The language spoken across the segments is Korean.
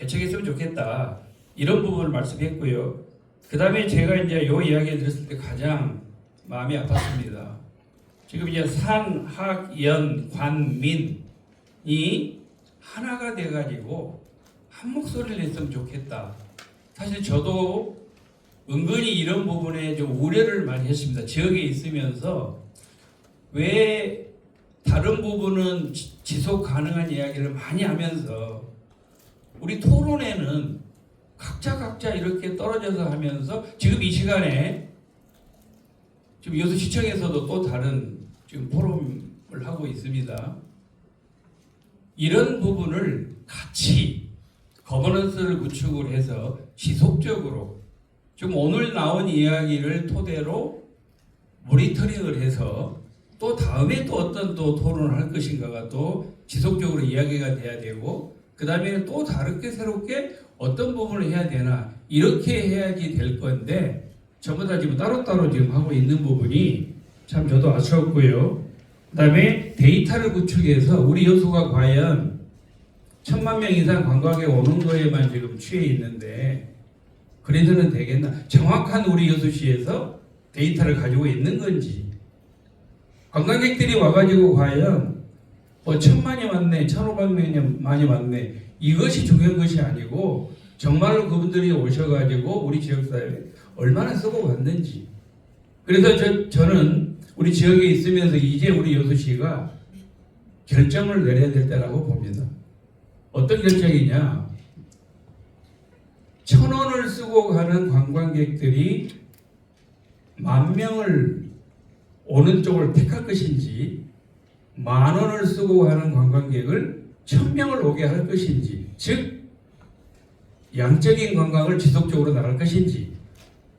개척했으면 좋겠다. 이런 부분을 말씀했고요. 그 다음에 제가 이제 요 이야기를 들었을 때 가장 마음이 아팠습니다. 지금 이제 산, 학, 연, 관, 민이 하나가 돼가지고 한 목소리를 냈으면 좋겠다. 사실 저도 은근히 이런 부분에 좀 우려를 많이 했습니다. 지역에 있으면서 왜 다른 부분은 지속 가능한 이야기를 많이 하면서 우리 토론회는 각자 이렇게 떨어져서 하면서 지금 이 시간에 지금 여수시청에서도 또 다른 지금 포럼을 하고 있습니다. 이런 부분을 같이 거버넌스를 구축을 해서 지속적으로 지금 오늘 나온 이야기를 토대로 모니터링을 해서 또 다음에 또 어떤 또 토론을 할 것인가가 또 지속적으로 이야기가 돼야 되고 그 다음에 또 다르게 새롭게 어떤 부분을 해야 되나 이렇게 해야지 될 건데 전부 다 지금 따로따로 지금 하고 있는 부분이 참 저도 아쉬웠고요. 그 다음에 데이터를 구축해서 우리 여수가 과연 1,000만 명 이상 관광객 오는 거에만 지금 취해 있는데 그래서는 되겠나? 정확한 우리 여수시에서 데이터를 가지고 있는 건지 관광객들이 와가지고 과연 1,000만이 왔네, 1,500만이 많이 왔네 이것이 중요한 것이 아니고 정말로 그분들이 오셔가지고 우리 지역사회에 얼마나 쓰고 갔는지 그래서 저는 우리 지역에 있으면서 이제 우리 여수시가 결정을 내려야 될 때라고 봅니다. 어떤 결정이냐? 1,000원을 쓰고 가는 관광객들이 10,000명을 오는 쪽을 택할 것인지 10,000원을 쓰고 가는 관광객을 1,000명을 오게 할 것인지 즉 양적인 관광을 지속적으로 나갈 것인지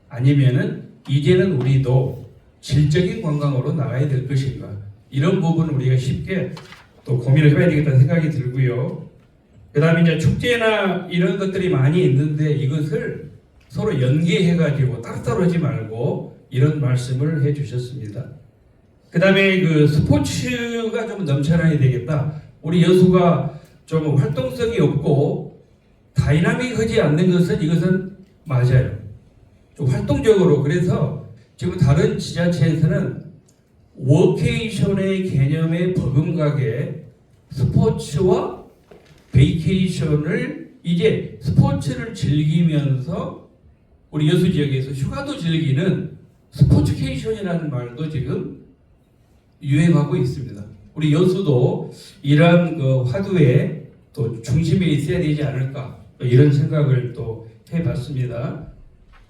아니면은 이제는 우리도 질적인 관광으로 나가야 될 것인가 이런 부분을 우리가 쉽게 또 고민을 해봐야 되겠다는 생각이 들고요. 그 다음에 이제 축제나 이런 것들이 많이 있는데 이것을 서로 연계해가지고 따로따로 하지 말고 이런 말씀을 해주셨습니다. 그 다음에 그 스포츠가 좀 넘쳐나야 되겠다. 우리 여수가 좀 활동성이 없고 다이나믹하지 않는 것은 이것은 맞아요. 좀 활동적으로 그래서 지금 다른 지자체에서는 워케이션의 개념에 버금가게 스포츠와 베이케이션을 이제 스포츠를 즐기면서 우리 여수 지역에서 휴가도 즐기는 스포츠케이션이라는 말도 지금 유행하고 있습니다. 우리 여수도 이러한 그 화두에 또 중심에 있어야 되지 않을까 이런 생각을 또 해봤습니다.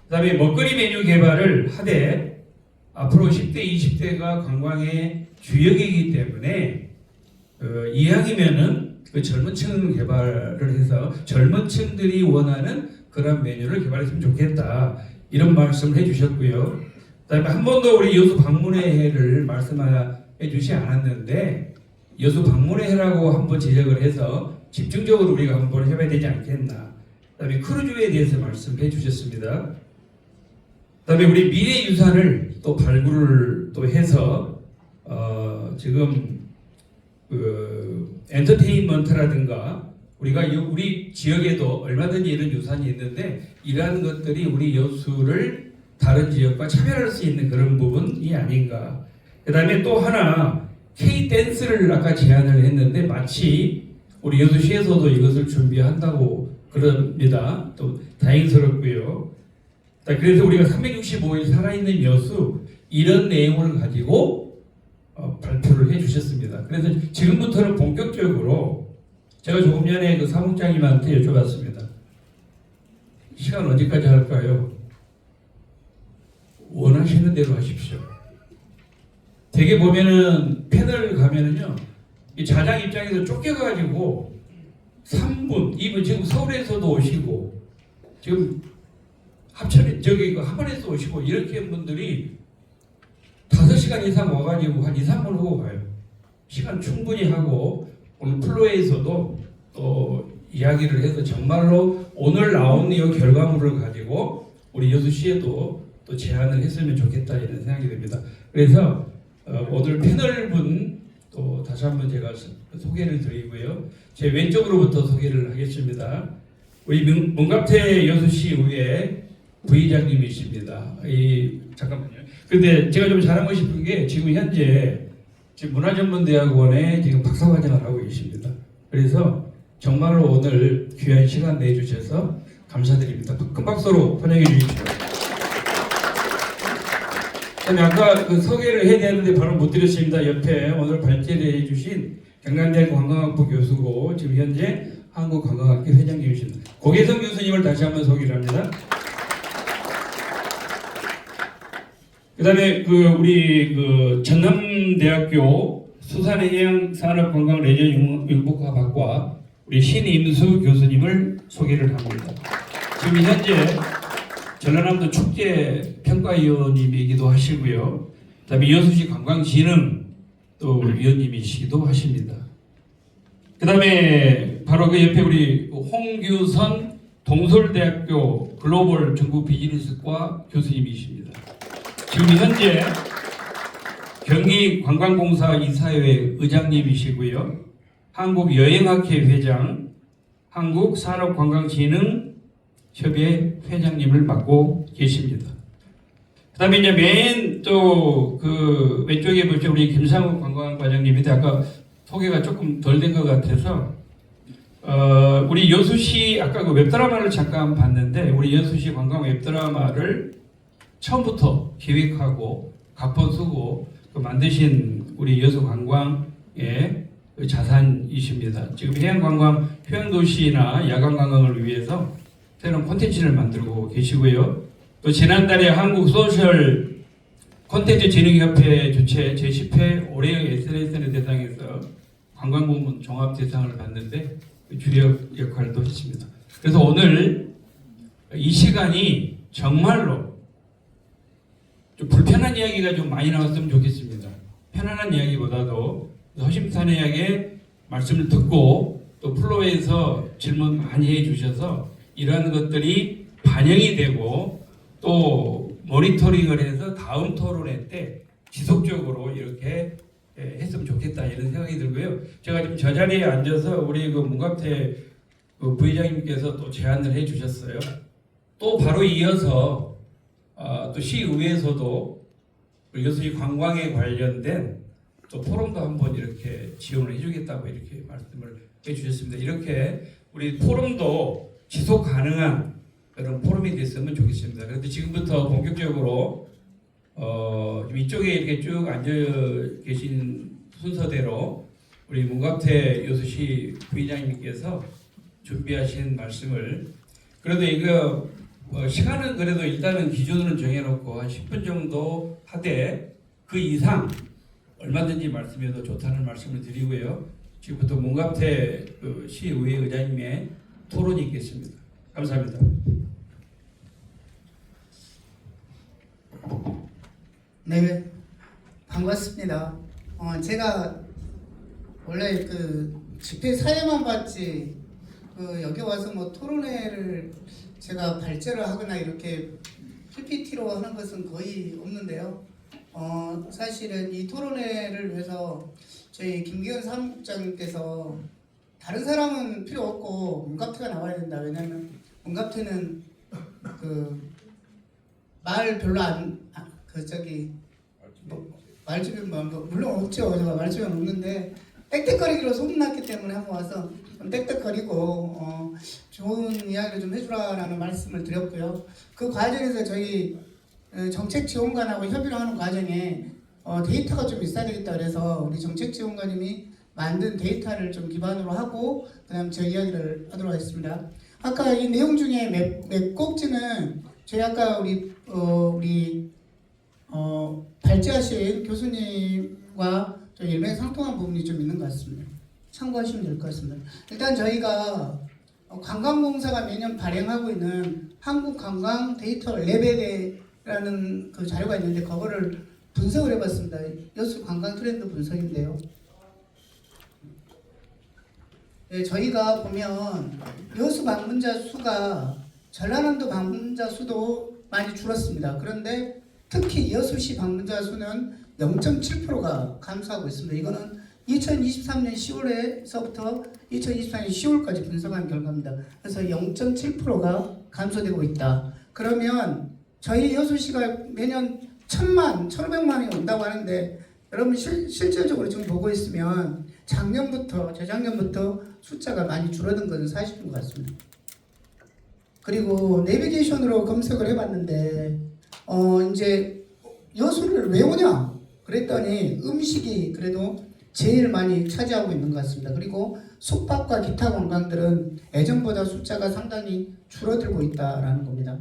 그 다음에 먹거리 메뉴 개발을 하되 앞으로 10대, 20대가 관광의 주역이기 때문에 이왕이면은 그 젊은 층 개발을 해서 젊은 층들이 원하는 그런 메뉴를 개발했으면 좋겠다 이런 말씀을 해주셨고요. 그다음에 한 번도 우리 여수 방문회를 말씀해 주시 않았는데 여수 방문회라고 한번 지적을 해서 집중적으로 우리가 한번 해봐야 되지 않겠나. 그다음에 크루즈에 대해서 말씀해 주셨습니다. 그다음에 우리 미래유산을 또 발굴을 또 해서 지금 그 엔터테인먼트라든가 우리가 우리 지역에도 얼마든지 이런 유산이 있는데 이러한 것들이 우리 여수를 다른 지역과 차별할 수 있는 그런 부분이 아닌가. 그 다음에 또 하나 K-댄스를 아까 제안을 했는데 마치 우리 여수시에서도 이것을 준비한다고 그럽니다. 또 다행스럽고요. 그래서 우리가 365일 살아있는 여수 이런 내용을 가지고 발표를 해주셨습니다. 그래서 지금부터는 본격적으로 제가 조금 전에 그 사무장님한테 여쭤봤습니다. 시간 언제까지 할까요? 원하시는 대로 하십시오. 되게 보면은 패널 가면은요, 이 자장 입장에서 쫓겨가지고 3분, 2분 지금 서울에서도 오시고 지금 합천 저기 하반에서 오시고 이렇게 분들이 5시간 이상 와가지고 한 2, 3분 하고 가요. 시간 충분히 하고 오늘 플로에서도 또 이야기를 해서 정말로 오늘 나온 이 결과물을 가지고 우리 여수시에도 또 제안을 했으면 좋겠다 이런 생각이 듭니다. 그래서 오늘 패널분 또 다시 한번 제가 소개를 드리고요. 제 왼쪽으로부터 소개를 하겠습니다. 우리 문갑태 여수시의회 부의장님이십니다. 잠깐만요. 근데 제가 좀 자랑하고 싶은 게 지금 현재 문화전문대학원에 지금 박사과정을 하고 계십니다. 그래서 정말로 오늘 귀한 시간 내주셔서 감사드립니다. 큰 박수로 환영해 주십시오. 그다음에 아까 그 소개를 해야 되는데 바로 못 드렸습니다. 옆에 오늘 발제해 주신 경남대학교 관광학부 교수고 지금 현재 한국관광학회 회장님이십니다. 고계성 교수님을 다시 한번 소개를 합니다. 그다음에 우리 전남대학교 수산해양산업관광레저융복학과 우리 신임수 교수님을 소개를 합니다. 지금 현재 전라남도 축제 평가위원님이기도 하시고요. 그다음에 여수시 관광진흥 또 위원님이시기도 하십니다. 그다음에 바로 그 옆에 우리 홍규선 동솔대학교 글로벌 중국 비즈니스과 교수님이십니다. 지금 현재 경기관광공사 이사회 의장님이시고요. 한국여행학회 회장, 한국산업관광진흥협회 회장님을 맡고 계십니다. 그다음에 이제 맨 또 그 왼쪽에 보시면 우리 김상욱 관광과장님인데 아까 소개가 조금 덜 된 것 같아서 우리 여수시 아까 그 웹드라마를 잠깐 봤는데 우리 여수시 관광 웹드라마를 처음부터 기획하고 각본 쓰고 만드신 우리 여수 관광의 자산이십니다. 지금 해양관광 휴양도시나 야간관광을 위해서 새로운 콘텐츠를 만들고 계시고요. 또 지난달에 한국소셜 콘텐츠진흥협회 주최 제10회 올해의 SNS를 대상에서 관광부문 종합대상을 받는데 주력 역할도 했습니다. 그래서 오늘 이 시간이 정말로 좀 불편한 이야기가 좀 많이 나왔으면 좋겠습니다. 편안한 이야기보다도 허심탄회하게 말씀을 듣고 또 플로에서 질문 많이 해주셔서 이러한 것들이 반영이 되고 또 모니터링을 해서 다음 토론회 때 지속적으로 이렇게 했으면 좋겠다 이런 생각이 들고요. 제가 지금 저 자리에 앉아서 우리 문갑태 부의장님께서 또 제안을 해주셨어요. 또 바로 이어서 또 시의회에서도 여수시 관광에 관련된 또 포럼도 한번 이렇게 지원을 해주겠다고 이렇게 말씀을 해주셨습니다. 이렇게 우리 포럼도 지속 가능한 그런 포럼이 됐으면 좋겠습니다. 그래서 지금부터 본격적으로 이쪽에 이렇게 쭉 앉아 계신 순서대로 우리 문갑태 여수시 부의장님께서 준비하신 말씀을 그래도 이거 시간은 그래도 일단은 기준으로 정해놓고 한 10분 정도 하되 그 이상 얼마든지 말씀해도 좋다는 말씀을 드리고요. 지금부터 문갑태 시의회 의장님의 토론이 있겠습니다. 감사합니다. 네, 반갑습니다. 제가 원래 집회 사회만 봤지 여기 와서 토론회를 제가 발제를 하거나 이렇게 PPT로 하는 것은 거의 없는데요. 사실은 이 토론회를 위해서 저희 김기현 사무국장님께서 다른 사람은 필요 없고 문갑태가 나와야 된다. 왜냐하면 문갑태는 말 별로 말주변 물론 없죠. 제가 말주변 없는데 땡땡거리기로 소문났기 때문에 한번 와서 좀 땡땡거리고 좋은 이야기를 좀 해주라라는 말씀을 드렸고요. 그 과정에서 저희 정책지원관하고 협의를 하는 과정에 데이터가 좀 있어야 되겠다 그래서 우리 정책지원관님이 만든 데이터를 좀 기반으로 하고 그다음 제 이야기를 하도록 하겠습니다. 아까 이 내용 중에 몇 꼭지는 저희 아까 우리 발제하신 교수님과 좀 일맥상통한 부분이 좀 있는 것 같습니다. 참고하시면 될 것 같습니다. 일단 저희가 관광공사가 매년 발행하고 있는 한국관광 데이터 레벨이라는 그 자료가 있는데 그거를 분석을 해봤습니다. 여수 관광 트렌드 분석인데요. 네, 저희가 보면 여수 방문자 수가 전라남도 방문자 수도 많이 줄었습니다. 그런데 특히 여수시 방문자 수는 0.7%가 감소하고 있습니다. 이거는 2023년 10월에서부터 2024년 10월까지 분석한 결과입니다. 그래서 0.7%가 감소되고 있다. 그러면 저희 여수시가 매년 1,000만, 1,500만이 온다고 하는데 여러분 실질적으로 지금 보고 있으면 작년부터 재작년부터 숫자가 많이 줄어든 것은 사실인 것 같습니다. 그리고 내비게이션으로 검색을 해봤는데 이제 여수를 왜 오냐 그랬더니 음식이 그래도 제일 많이 차지하고 있는 것 같습니다. 그리고 숙박과 기타 관광들은 예전보다 숫자가 상당히 줄어들고 있다라는 겁니다.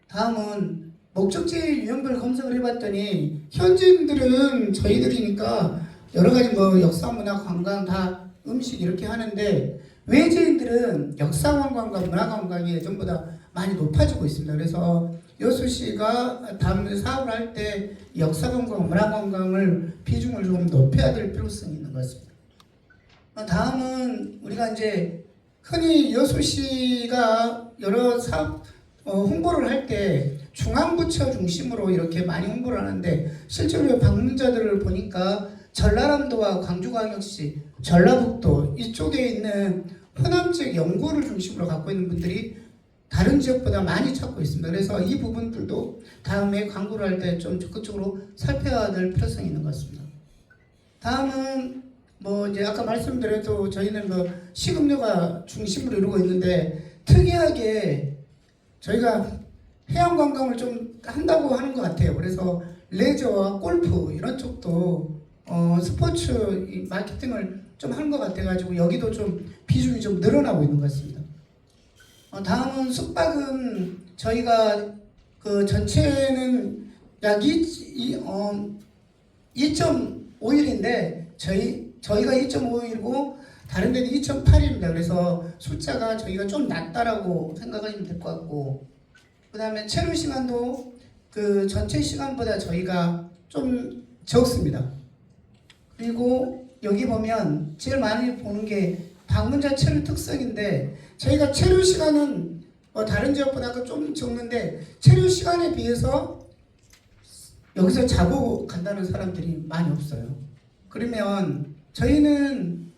다음은 목적지 유형별 검색을 해봤더니 현지인들은 저희들이니까 여러 가지 뭐 역사, 문화, 관광 다 음식 이렇게 하는데 외지인들은 역사 관광과 문화 관광이 예전보다 많이 높아지고 있습니다. 그래서 여수시가 다음 사업을 할 때 역사 관광, 문화 관광을 비중을 좀 높여야 될 필요성이 있는 것 같습니다. 다음은 우리가 이제 흔히 여수시가 여러 사업 홍보를 할 때 중앙부처 중심으로 이렇게 많이 홍보를 하는데 실제로 방문자들을 보니까 전라남도와 광주광역시, 전라북도 이쪽에 있는 호남 지역 영구를 중심으로 갖고 있는 분들이 다른 지역보다 많이 찾고 있습니다. 그래서 이 부분들도 다음에 광고를 할 때 좀 적극적으로 살펴야 될 필요성이 있는 것 같습니다. 다음은 뭐 이제 아까 말씀드려도 저희는 뭐 식음료가 중심으로 이루고 있는데 특이하게 저희가 해양 관광을 좀 한다고 하는 것 같아요. 그래서 레저와 골프 이런 쪽도 스포츠 마케팅을 좀 하는 것 같아가지고 여기도 좀 비중이 좀 늘어나고 있는 것 같습니다. 다음은 숙박은 저희가 그 전체는 약 2.5일인데 저희가 2.5일이고 다른 데는 2.8일입니다. 그래서 숫자가 저희가 좀 낮다라고 생각하시면 될 것 같고 그 다음에 체류 시간도 그 전체 시간보다 저희가 좀 적습니다. 그리고 여기 보면 제일 많이 보는 게 방문자 체류 특성인데 저희가 체류 시간은 다른 지역보다 좀 적는데 체류 시간에 비해서 여기서 자고 간다는 사람들이 많이 없어요. 그러면 저희는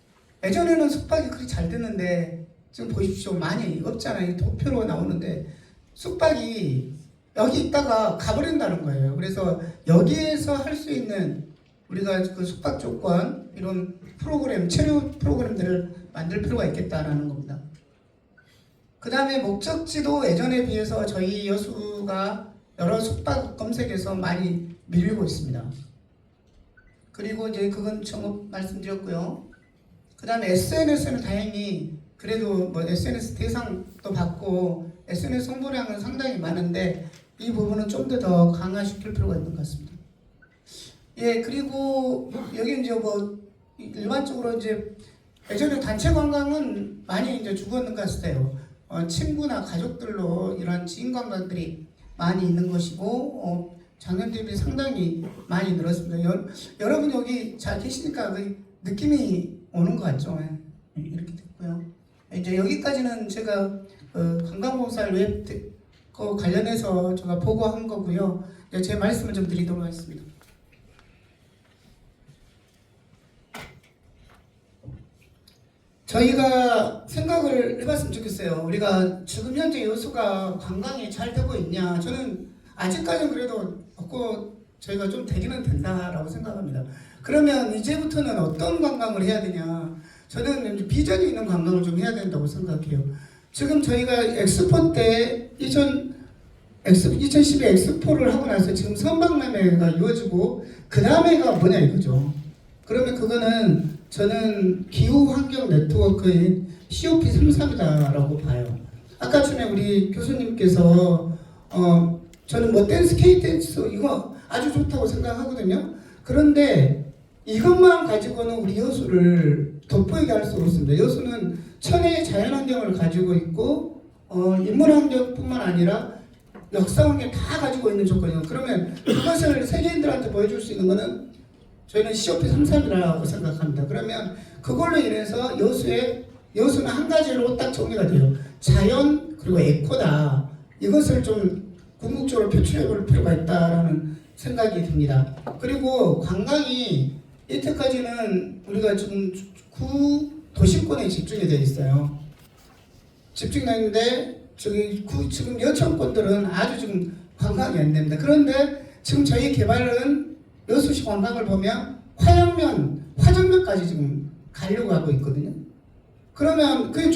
예전에는 숙박이 그렇게 잘 됐는데 지금 보십시오. 많이 없잖아요. 도표로 나오는데 숙박이 여기 있다가 가버린다는 거예요. 그래서 여기에서 할 수 있는 우리가 그 숙박 조건 이런 프로그램, 체류 프로그램들을 만들 필요가 있겠다라는 겁니다. 그 다음에 목적지도 예전에 비해서 저희 여수가 여러 숙박 검색에서 많이 밀리고 있습니다. 그리고 이제 그건 처음 말씀드렸고요. 그 다음에 SNS는 다행히 그래도 뭐 SNS 대상도 받고 SNS 홍보량은 상당히 많은데 이 부분은 좀 더 강화시킬 필요가 있는 것 같습니다. 예, 그리고 여기 이제 뭐 일반적으로 이제 예전에 단체 관광은 많이 이제 죽었는 것 같아요. 친구나 가족들로 이런 지인 관광들이 많이 있는 것이고 작년 대비 상당히 많이 늘었습니다. 여러분 여기 잘 계시니까 그 느낌이 오는 것 같죠. 예, 이렇게 됐고요. 이제 여기까지는 제가 관광공사를 왜 관련해서 제가 보고한 거고요. 이제 제 말씀을 좀 드리도록 하겠습니다. 저희가 생각을 해봤으면 좋겠어요. 우리가 지금 현재 여수가 관광이 잘 되고 있냐? 저는 아직까지는 그래도 없고 저희가 좀 되기는 된다라고 생각합니다. 그러면 이제부터는 어떤 관광을 해야 되냐? 저는 비전이 있는 관광을 좀 해야 된다고 생각해요. 지금 저희가 엑스포 때 2012 엑스포를 하고 나서 지금 선박매매가 이루어지고 그 다음에가 뭐냐 이거죠. 그러면 그거는 저는 기후환경 네트워크인 COP33이다라고 봐요. 아까 전에 우리 교수님께서 저는 뭐 댄스, K-댄스 이거 아주 좋다고 생각하거든요. 그런데 이것만 가지고는 우리 여수를 돋보이게 할 수 없습니다. 여수는 천혜의 자연환경을 가지고 있고 인문환경뿐만 아니라 역사환경 다 가지고 있는 조건이에요. 그러면 그것을 세계인들한테 보여줄 수 있는 것은 저희는 COP33이라고 생각합니다. 그러면 그걸로 인해서 여수는 한 가지로 딱 정리가 돼요. 자연 그리고 에코다. 이것을 좀 궁극적으로 표출해 볼 필요가 있다라는 생각이 듭니다. 그리고 관광이 이때까지는 우리가 지금 구 도심권에 집중이 되어 있어요. 집중됐는데 지금 여천권들은 아주 지금 관광이 안 됩니다. 그런데 지금 저희 개발은 여수시 관광을 보면 화정면까지 지금 가려고 하고 있거든요. 그러면 그게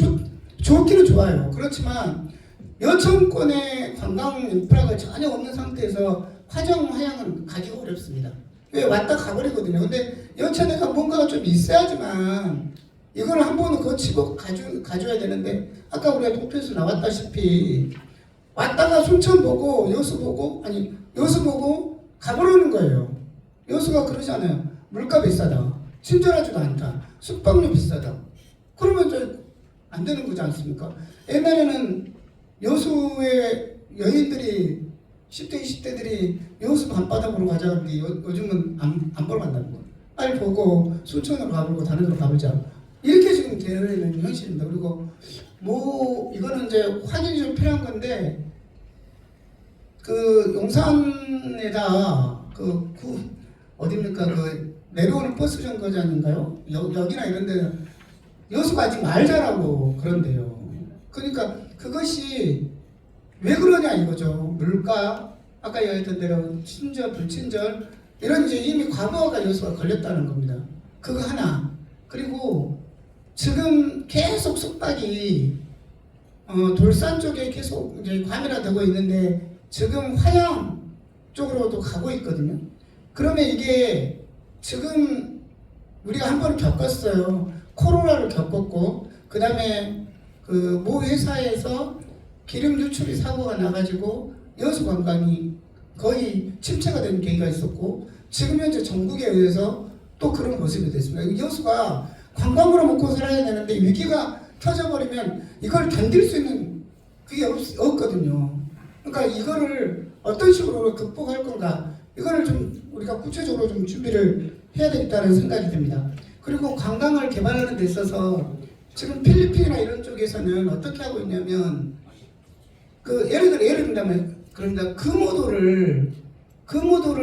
좋기는 좋아요. 그렇지만 여천권의 관광 인프라가 전혀 없는 상태에서 화양은 가기가 어렵습니다. 왜 왔다 가버리거든요. 근데 여천에가 뭔가가 좀 있어야지만 이걸 한 번은 거치고 가줘야 되는데 아까 우리가 도표에서 나왔다시피 왔다가 순천 보고 여수 보고 가버리는 거예요. 여수가 그러잖아요. 물가 비싸다. 친절하지도 않다. 숙박료 비싸다. 그러면 안 되는 거지 않습니까? 옛날에는 여수의 여인들이 10대, 20대들이 여수 밤바닥으로 가자는데 요즘은 안 보러 간다는 거예요. 빨리 보고 순천으로 가보고 다른 데로 가보자. 이렇게 지금 되어 있는 현실입니다. 그리고 이거는 이제 확인이 좀 필요한 건데 그 용산에다 어딥니까 내려오는 버스 정거장인가요? 여기나 이런 데는 여수가 아직 말자라고 그런데요. 그러니까 그것이 왜 그러냐 이거죠. 물가, 아까 얘기했던 대로 친절, 불친절 이런 이제 이미 과거가 여수가 걸렸다는 겁니다. 그거 하나. 그리고 지금 계속 숙박이 돌산 쪽에 계속 이제 과밀화되고 있는데 지금 화양 쪽으로도 가고 있거든요. 그러면 이게 지금 우리가 한 번 겪었어요. 코로나를 겪었고 그 다음에 모 회사에서 기름 유출이 사고가 나가지고 여수 관광이 거의 침체가 되는 계기가 있었고 지금 현재 전국에 의해서 또 그런 모습이 됐습니다. 여수가 관광으로 먹고 살아야 되는데 위기가 터져버리면 이걸 견딜 수 있는 그게 없거든요. 그러니까 이거를 어떤 식으로 극복할 건가 이거를 좀 우리가 구체적으로 좀 준비를 해야 되겠다는 생각이 듭니다. 그리고 관광을 개발하는 데 있어서 지금 필리핀이나 이런 쪽에서는 어떻게 하고 있냐면 예를 들면 그런다 금오도를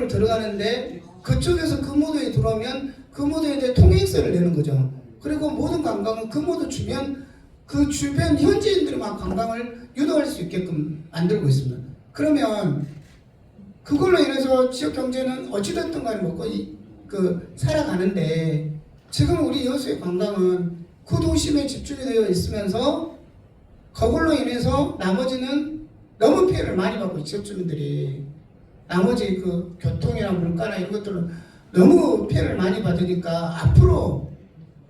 들어가는데 그쪽에서 금오도에 들어오면 금오도에 대해 통행세를 내는 거죠. 그리고 모든 관광은 금오도 주변 그 주변 현지인들만 관광을 유도할 수 있게끔 만들고 있습니다. 그러면 그걸로 인해서 지역 경제는 어찌됐든 간에 먹고 살아가는데 지금 우리 여수의 관광은 그 도심에 집중이 되어 있으면서 그걸로 인해서 나머지는 너무 피해를 많이 받고 지역 주민들이 나머지 교통이나 물가나 이런 것들은 너무 피해를 많이 받으니까 앞으로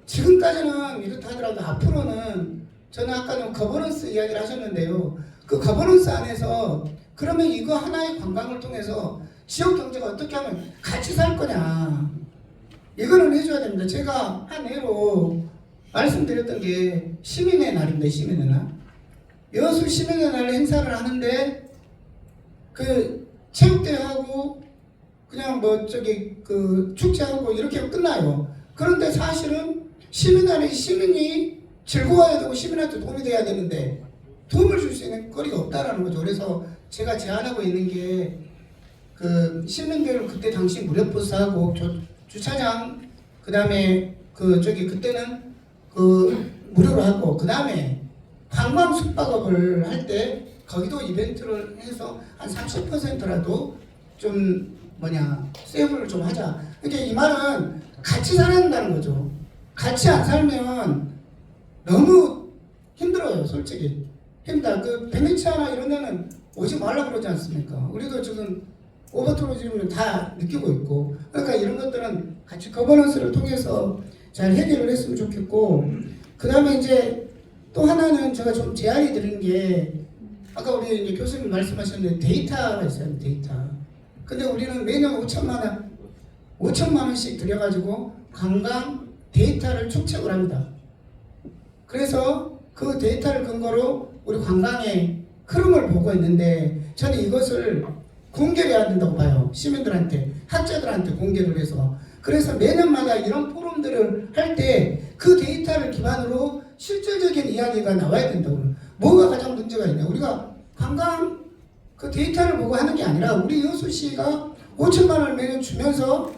지금까지는 이렇다 하더라도 앞으로는 저는 아까는 거버넌스 이야기를 하셨는데요. 그 거버넌스 안에서 그러면 이거 하나의 관광을 통해서 지역 경제가 어떻게 하면 같이 살 거냐 이거는 해줘야 됩니다. 제가 한 해로 말씀드렸던 게 시민의 날입니다. 시민의 날. 여수 시민의 날 행사를 하는데 체육대회하고 그냥 축제하고 이렇게 끝나요. 그런데 사실은 시민날에 시민이 즐거워야 되고 시민한테 도움이 돼야 되는데 도움을 줄 수 있는 거리가 없다라는 거죠. 그래서 제가 제안하고 있는 게 시민들 그때 당시 무료버스하고 주차장 그다음에 그때는 무료로 하고 그다음에 관광 숙박업을 할 때 거기도 이벤트를 해서 한 30%라도 좀 세이브를 좀 하자. 그러니까 이 말은 같이 살아야 된다는 거죠. 같이 안 살면 너무 힘들어요. 솔직히 힘들다. 베네치아나 이런 데는 오지 말라 그러지 않습니까? 우리도 지금 오버투리즘을 다 느끼고 있고 그러니까 이런 것들은 같이 거버넌스를 통해서 잘 해결을 했으면 좋겠고 그 다음에 이제 또 하나는 제가 좀 제안이 드린 게 아까 우리 이제 교수님 말씀하셨는데 데이터가 있어요. 데이터. 근데 우리는 매년 5천만 원씩 들여가지고 관광 데이터를 축적을 합니다. 그래서 그 데이터를 근거로 우리 관광의 흐름을 보고 있는데 저는 이것을 공개를 해야 된다고 봐요. 시민들한테, 학자들한테 공개를 해서. 그래서 매년마다 이런 포럼들을 할 때 그 데이터를 기반으로 실질적인 이야기가 나와야 된다고. 뭐가 가장 문제가 있냐. 우리가 관광 그 데이터를 보고 하는 게 아니라 우리 여수시가 5천만 원을 매년 주면서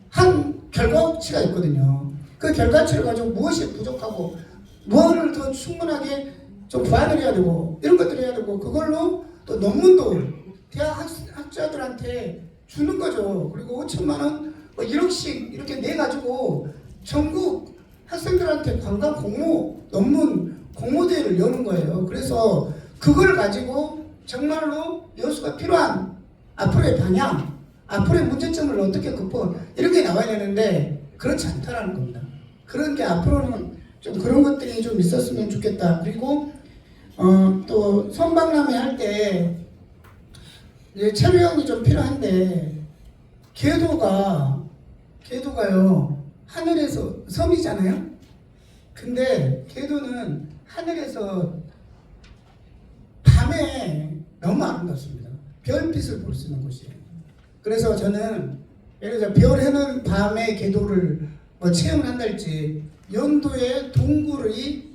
한 결과치가 있거든요. 그 결과치를 가지고 무엇이 부족하고 무엇을 더 충분하게 좀 보완을 해야 되고 이런 것들을 해야 되고 그걸로 또 논문도 대학 학자들한테 주는 거죠. 그리고 5천만 원, 뭐 1억씩 이렇게 내 가지고 전국 학생들한테 관광 공모 논문 공모대회를 여는 거예요. 그래서 그걸 가지고 정말로 여수가 필요한 앞으로의 방향, 앞으로의 문제점을 어떻게 극복 이렇게 나와야 되는데 그렇지 않다라는 겁니다. 그런 게 앞으로는 좀 그런 것들이 좀 있었으면 좋겠다. 그리고 또 선박람회 할 때 체류형이 좀 필요한데 궤도가요 하늘에서 섬이잖아요. 근데 궤도는 하늘에서 밤에 너무 아름답습니다. 별빛을 볼 수 있는 곳이에요. 그래서 저는 예를 들어 별 해는 밤의 궤도를 뭐 체험을 한달지 연도의 동굴이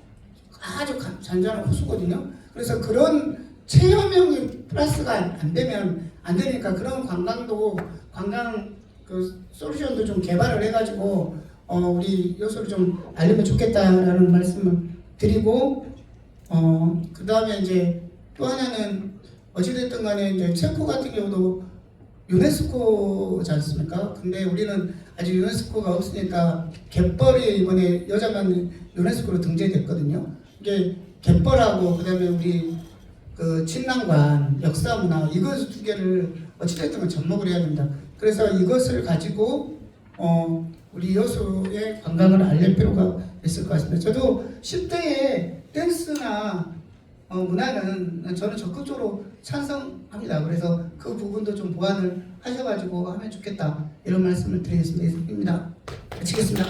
아주 잔잔한 호수거든요. 그래서 그런 체험형이 플러스가 안 되면 안 되니까 그런 관광 그 솔루션도 좀 개발을 해가지고 우리 여수를 좀 알리면 좋겠다라는 말씀을 드리고 그 다음에 이제 또 하나는 어찌됐든 간에 이제 체코 같은 경우도 유네스코지 않습니까? 근데 우리는 아직 유네스코가 없으니까 갯벌이 이번에 여자만 유네스코로 등재됐거든요. 이게 갯벌하고 그다음에 우리 그 친남관 역사문화 이것 두 개를 어찌됐든 접목을 해야 된다. 그래서 이것을 가지고 우리 여수의 관광을 알릴 필요가 있을 것 같습니다. 저도 10대에 댄스나 문화는 저는 적극적으로 찬성합니다. 그래서 그 부분도 좀 보완을 하셔가지고 하면 좋겠다 이런 말씀을 드리겠습니다. 마치겠습니다.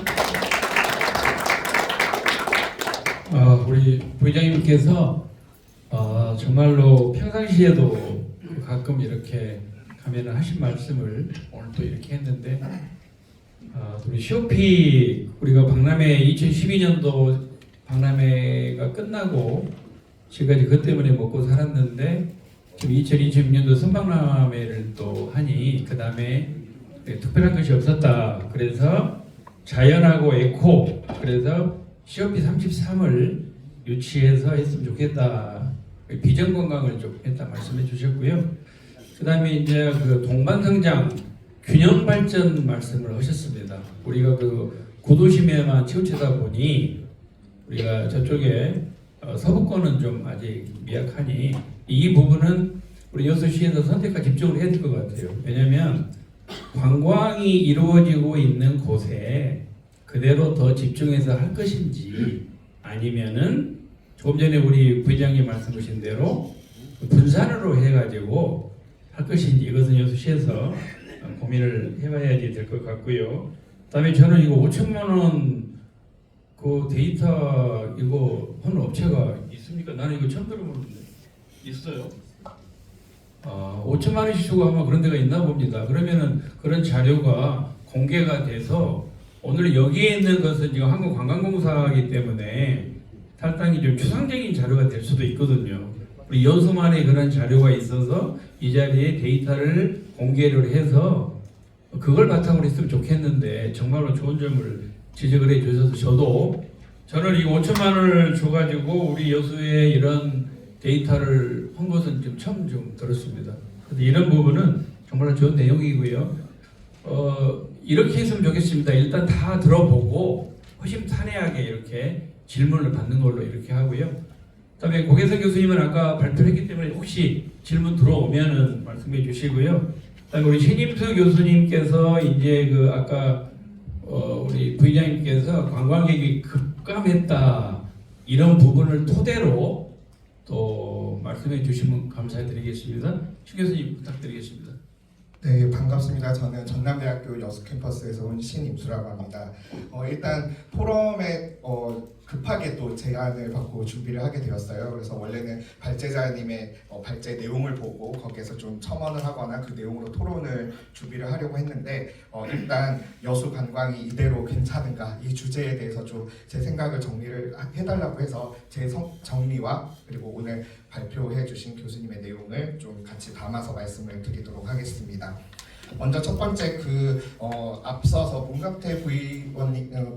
우리 부회장님께서 정말로 평상시에도 가끔 이렇게 가면은 하신 말씀을 오늘 또 이렇게 했는데 우리 쇼피 우리가 박람회 2012년도 박람회가 끝나고 지금까지 그것 때문에 먹고 살았는데 지금 2026년도 선박람회를 또 하니 그 다음에 특별한 것이 없었다. 그래서 자연하고 에코 그래서 COP 33을 유치해서 했으면 좋겠다. 비전 관광을 좀 했다 말씀해 주셨고요. 그 다음에 이제 그 동반성장 균형 발전 말씀을 하셨습니다. 우리가 그 구도심에만 치우치다 보니 우리가 저쪽에 서부권은 좀 아직 미약하니 이 부분은 우리 여수시에서 선택과 집중을 해야 될 것 같아요. 왜냐하면 관광이 이루어지고 있는 곳에 그대로 더 집중해서 할 것인지 아니면은 조금 전에 우리 부회장님 말씀하신 대로 분산으로 해가지고 할 것인지 이것은 여수시에서 고민을 해봐야지 될 것 같고요. 그다음에 저는 이거 5천만 원 그 데이터 이거 하는 업체가 있습니까? 나는 이거 처음 들어보는데 있어요. 5천만 원씩 주고 아마 그런 데가 있나 봅니다. 그러면은 그런 자료가 공개가 돼서 오늘 여기에 있는 것은 지금 한국관광공사이기 때문에 탈당이 좀 추상적인 자료가 될 수도 있거든요. 우리 여수만의 그런 자료가 있어서 이 자리에 데이터를 공개를 해서 그걸 바탕으로 했으면 좋겠는데 정말로 좋은 점을 지적을 해 주셔서 저는 이 5천만 원을 줘가지고 우리 여수에 이런 데이터를 한 것은 좀 처음 좀 들었습니다. 근데 이런 부분은 정말 좋은 내용이고요. 이렇게 했으면 좋겠습니다. 일단 다 들어보고 허심탄회하게 이렇게 질문을 받는 걸로 이렇게 하고요. 그다음에 고계선 교수님은 아까 발표를 했기 때문에 혹시 질문 들어오면은 말씀해 주시고요. 그다음에 우리 신임수 교수님께서 이제 그 아까 우리 부회장님께서 관광객이 급감했다 이런 부분을 토대로 또 말씀해 주시면 감사드리겠습니다. 신 교수님 부탁드리겠습니다. 네, 반갑습니다. 저는 전남대학교 여수 캠퍼스에서 온 신임수라고 합니다. 일단 포럼에 급하게 또 제안을 받고 준비를 하게 되었어요. 그래서 원래는 발제자님의 발제 내용을 보고 거기에서 좀 첨언을 하거나 그 내용으로 토론을 준비를 하려고 했는데 일단 여수 관광이 이대로 괜찮은가 이 주제에 대해서 좀 제 생각을 정리를 해달라고 해서 제 정리와 그리고 오늘 발표해 주신 교수님의 내용을 좀 같이 담아서 말씀을 드리도록 하겠습니다. 먼저 첫 번째 앞서서 문갑태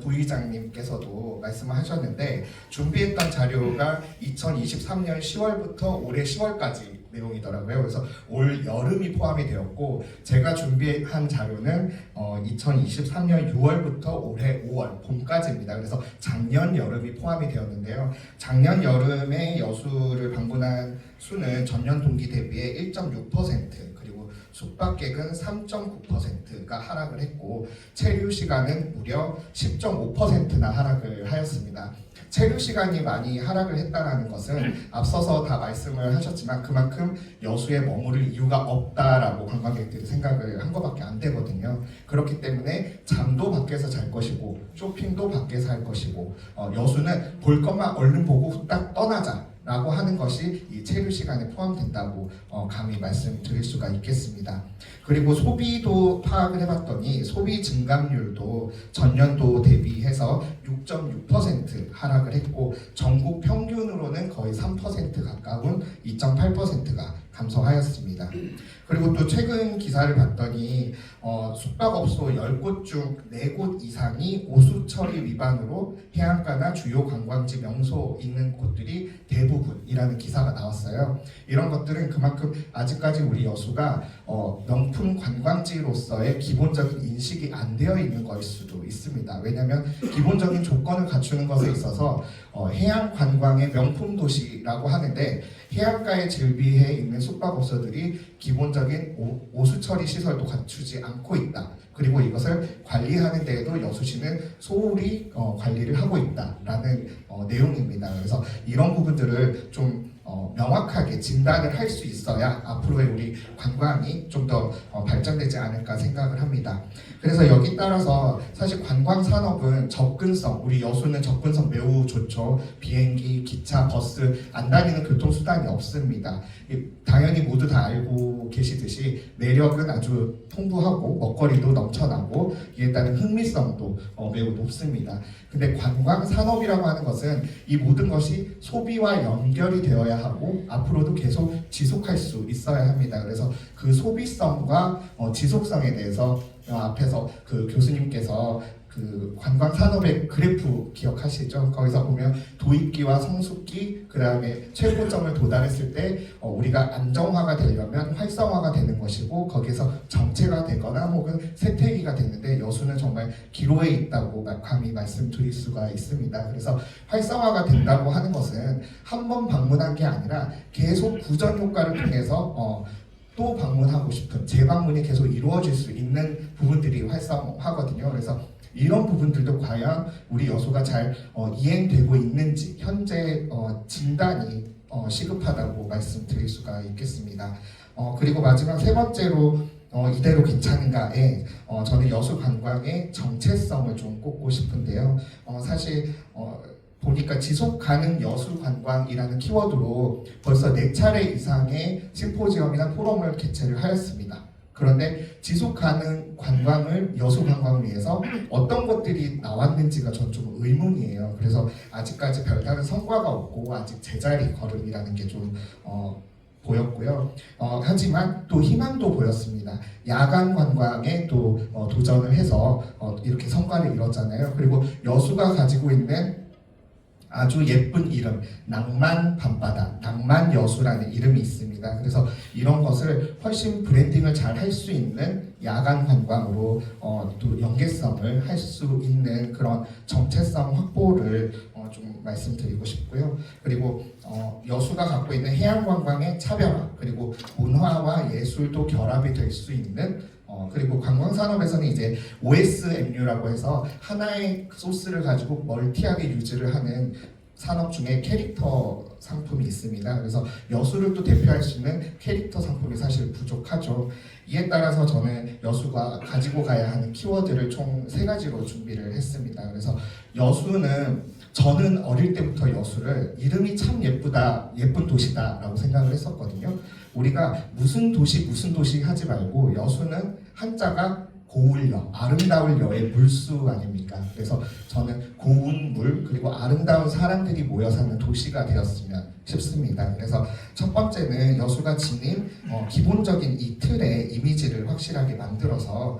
부의장님께서도 말씀을 하셨는데 준비했던 자료가 2023년 10월부터 올해 10월까지 내용이더라고요. 그래서 올 여름이 포함이 되었고 제가 준비한 자료는 2023년 6월부터 올해 5월 봄까지입니다. 그래서 작년 여름이 포함이 되었는데요. 작년 여름에 여수를 방문한 수는 전년 동기 대비해 1.6% 그리고 숙박객은 3.9%가 하락을 했고 체류 시간은 무려 10.5%나 하락을 하였습니다. 체류 시간이 많이 하락을 했다는 것은 앞서서 다 말씀을 하셨지만 그만큼 여수에 머무를 이유가 없다라고 관광객들이 생각을 한 것밖에 안 되거든요. 그렇기 때문에 잠도 밖에서 잘 것이고 쇼핑도 밖에서 할 것이고 여수는 볼 것만 얼른 보고 후딱 떠나자 라고 하는 것이 이 체류 시간에 포함된다고 감히 말씀드릴 수가 있겠습니다. 그리고 소비도 파악을 해봤더니 소비 증감률도 전년도 대비해서 6.6% 하락을 했고 전국 평균으로는 거의 3% 가까운 2.8%가 감소하였습니다. 그리고 또 최근 기사를 봤더니 숙박업소 10곳 중 4곳 이상이 오수 처리 위반으로 해안가나 주요 관광지 명소 있는 곳들이 대부분이라는 기사가 나왔어요. 이런 것들은 그만큼 아직까지 우리 여수가 명품 관광지로서의 기본적인 인식이 안 되어 있는 것일 수도 있습니다. 왜냐하면 기본적인 조건을 갖추는 것에 있어서 해양 관광의 명품 도시라고 하는데 해안가에 즐비해 있는 숙박업소들이 기본적인 오수 처리 시설도 갖추지 않고 있다. 그리고 이것을 관리하는 데에도 여수시는 소홀히 관리를 하고 있다라는 내용입니다. 그래서 이런 부분들을 좀 명확하게 진단을 할 수 있어야 앞으로의 우리 관광이 좀 더 발전되지 않을까 생각을 합니다. 그래서 여기 따라서 사실 관광 산업은 접근성, 우리 여수는 접근성 매우 좋죠. 비행기, 기차, 버스 안 다니는 교통수단이 없습니다. 당연히 모두 다 알고 계시듯이 매력은 아주 풍부하고 먹거리도 넘쳐나고 이에 따른 흥미성도 매우 높습니다. 근데 관광 산업이라고 하는 것은 이 모든 것이 소비와 연결이 되어야 하고 앞으로도 계속 지속할 수 있어야 합니다. 그래서 그 소비성과 지속성에 대해서 앞에서 그 교수님께서 그 관광 산업의 그래프 기억하시죠? 거기서 보면 도입기와 성숙기, 그 다음에 최고점을 도달했을 때 우리가 안정화가 되려면 활성화가 되는 것이고 거기서 정체가 되거나 혹은 쇠퇴기가 되는데 여수는 정말 기로에 있다고 감히 말씀드릴 수가 있습니다. 그래서 활성화가 된다고 하는 것은 한 번 방문한 게 아니라 계속 구전 효과를 통해서 또 방문하고 싶은 재방문이 계속 이루어질 수 있는 부분들이 활성화하거든요. 그래서 이런 부분들도 과연 우리 여수가 잘 이행되고 있는지 현재 진단이 시급하다고 말씀드릴 수가 있겠습니다. 그리고 마지막 세 번째로 이대로 괜찮은가에 저는 여수 관광의 정체성을 좀 꼽고 싶은데요. 사실 보니까 지속 가능 여수 관광이라는 키워드로 벌써 4차례 이상의 심포지엄이나 포럼을 개최를 하였습니다. 그런데 지속 가능 관광을 여수 관광을 위해서 어떤 것들이 나왔는지가 전 좀 의문이에요. 그래서 아직까지 별다른 성과가 없고 아직 제자리 걸음이라는 게 좀 보였고요. 하지만 또 희망도 보였습니다. 야간 관광에 또 도전을 해서 이렇게 성과를 이뤘잖아요. 그리고 여수가 가지고 있는 아주 예쁜 이름, 낭만 밤바다, 낭만 여수라는 이름이 있습니다. 그래서 이런 것을 훨씬 브랜딩을 잘 할 수 있는 야간 관광으로 또 연계성을 할 수 있는 그런 정체성 확보를 좀 말씀드리고 싶고요. 그리고 여수가 갖고 있는 해양 관광의 차별화, 그리고 문화와 예술도 결합이 될 수 있는 그리고 관광 산업에서는 이제 OSMU라고 해서 하나의 소스를 가지고 멀티하게 유지를 하는 산업 중에 캐릭터 상품이 있습니다. 그래서 여수를 또 대표할 수 있는 캐릭터 상품이 사실 부족하죠. 이에 따라서 저는 여수가 가지고 가야 하는 키워드를 총 3가지로 준비를 했습니다. 그래서 여수는 저는 어릴 때부터 여수를 이름이 참 예쁘다, 예쁜 도시다 라고 생각을 했었거든요. 우리가 무슨 도시 하지 말고 여수는 한자가 고울여, 아름다울 여의 물수 아닙니까? 그래서 저는 고운 물 그리고 아름다운 사람들이 모여 사는 도시가 되었으면 싶습니다. 그래서 첫 번째는 여수가 지닌 기본적인 이 틀의 이미지를 확실하게 만들어서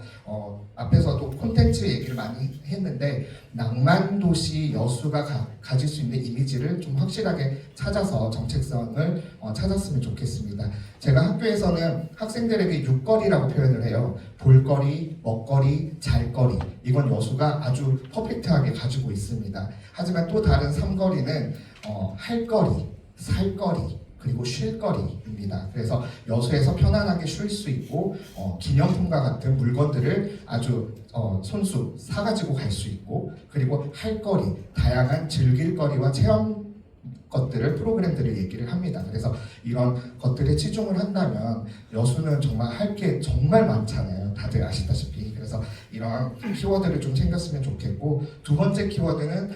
앞에서도 콘텐츠 얘기를 많이 했는데 낭만도시 여수가 가질 수 있는 이미지를 좀 확실하게 찾아서 정책성을 찾았으면 좋겠습니다. 제가 학교에서는 학생들에게 육거리라고 표현을 해요. 볼거리, 먹거리, 잘거리. 이건 여수가 아주 퍼펙트하게 가지고 있습니다. 하지만 또 다른 삼거리는 할거리, 살거리, 그리고 쉴거리입니다. 그래서 여수에서 편안하게 쉴 수 있고 기념품과 같은 물건들을 아주 손수 사가지고 갈 수 있고, 그리고 할거리, 다양한 즐길거리와 체험 것들을 프로그램들을 얘기를 합니다. 그래서 이런 것들에 치중을 한다면 여수는 정말 할 게 정말 많잖아요. 다들 아시다시피. 그래서 이런 키워드를 좀 챙겼으면 좋겠고, 두 번째 키워드는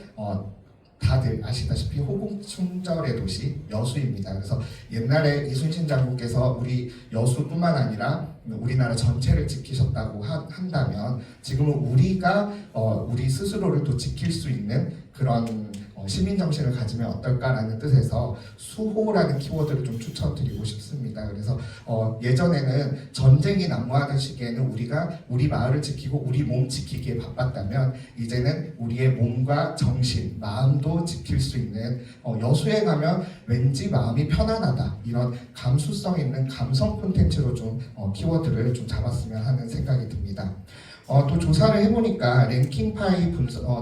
다들 아시다시피 호국충절의 도시 여수입니다. 그래서 옛날에 이순신 장군께서 우리 여수뿐만 아니라 우리나라 전체를 지키셨다고 한다면 지금은 우리가 우리 스스로를 또 지킬 수 있는 그런 시민 정신을 가지면 어떨까라는 뜻에서 수호라는 키워드를 좀 추천드리고 싶습니다. 그래서 예전에는 전쟁이 난무하던 시기에는 우리가 우리 마을을 지키고 우리 몸 지키기에 바빴다면 이제는 우리의 몸과 정신, 마음도 지킬 수 있는 여수에 가면 왠지 마음이 편안하다, 이런 감수성 있는 감성 콘텐츠로 좀 키워드를 좀 잡았으면 하는 생각이 듭니다. 또 조사를 해보니까 랭킹파이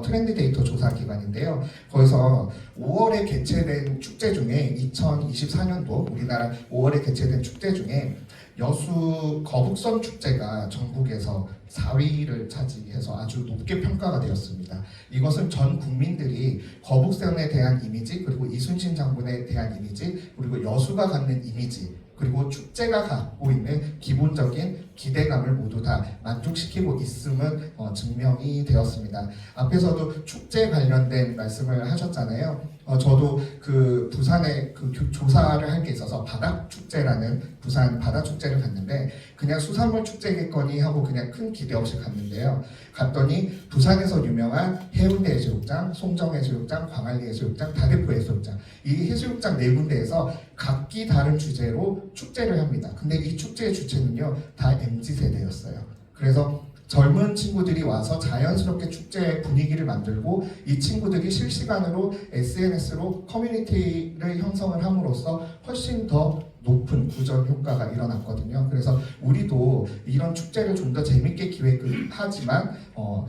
트렌드 데이터 조사 기관인데요. 거기서 5월에 개최된 축제 중에 2024년도 우리나라 5월에 개최된 축제 중에 여수 거북선 축제가 전국에서 4위를 차지해서 아주 높게 평가가 되었습니다. 이것은 전 국민들이 거북선에 대한 이미지, 그리고 이순신 장군에 대한 이미지, 그리고 여수가 갖는 이미지, 그리고 축제가 갖고 있는 기본적인 기대감을 모두 다 만족시키고 있음은 증명이 되었습니다. 앞에서도 축제 관련된 말씀을 하셨잖아요. 저도 그 부산에 그 조사를 할 게 있어서 바다축제라는 부산 바다축제를 갔는데 그냥 수산물 축제겠거니 하고 그냥 큰 기대 없이 갔는데요. 갔더니 부산에서 유명한 해운대 해수욕장, 송정 해수욕장, 광안리 해수욕장, 다대포 해수욕장, 이 해수욕장 네 군데에서 각기 다른 주제로 축제를 합니다. 근데 이 축제의 주체는요 다 MZ세대였어요. 그래서 젊은 친구들이 와서 자연스럽게 축제의 분위기를 만들고 이 친구들이 실시간으로 SNS로 커뮤니티를 형성을 함으로써 훨씬 더 높은 구전 효과가 일어났거든요. 그래서 우리도 이런 축제를 좀 더 재밌게 기획을 하지만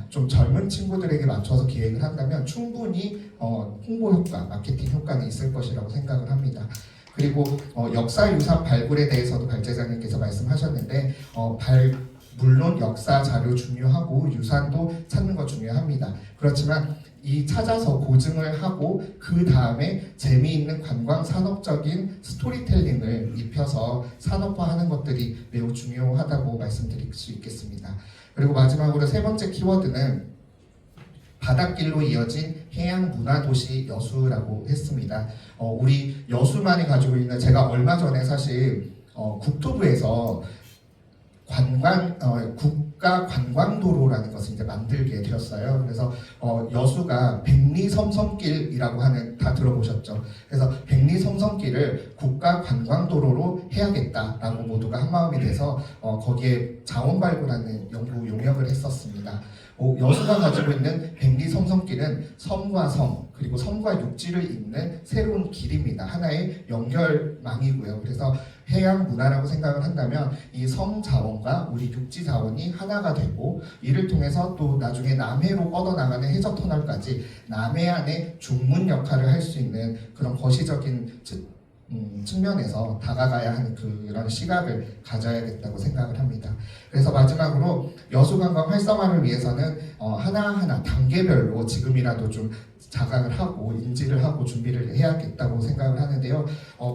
좀 젊은 친구들에게 맞춰서 기획을 한다면 충분히 홍보 효과, 마케팅 효과는 있을 것이라고 생각을 합니다. 그리고 역사유산 발굴에 대해서도 발제자님께서 말씀하셨는데 물론 역사 자료 중요하고 유산도 찾는 거 중요합니다. 그렇지만 이 찾아서 고증을 하고 그 다음에 재미있는 관광 산업적인 스토리텔링을 입혀서 산업화하는 것들이 매우 중요하다고 말씀드릴 수 있겠습니다. 그리고 마지막으로 세 번째 키워드는 바닷길로 이어진 해양 문화도시 여수라고 했습니다. 우리 여수만이 가지고 있는, 제가 얼마 전에 사실 국토부에서 국가 관광도로라는 것을 이제 만들게 되었어요. 그래서 여수가 백리섬섬길이라고 하는, 다 들어보셨죠? 그래서 백리섬섬길을 국가 관광도로로 해야겠다라고 모두가 한마음이 돼서 거기에 자원 발굴하는 연구 용역을 했었습니다. 여수가 가지고 있는 백리섬섬길은 섬과 섬, 그리고 섬과 육지를 잇는 새로운 길입니다. 하나의 연결망이고요. 그래서 해양 문화라고 생각을 한다면 이 섬 자원과 우리 육지 자원이 하나가 되고, 이를 통해서 또 나중에 남해로 뻗어나가는 해저 터널까지 남해안의 중문 역할을 할 수 있는 그런 거시적인 측면에서 다가가야 하는 그런 시각을 가져야겠다고 생각을 합니다. 그래서 마지막으로 여수관광 활성화를 위해서는 하나하나 단계별로 지금이라도 좀 자각을 하고 인지를 하고 준비를 해야겠다고 생각을 하는데요.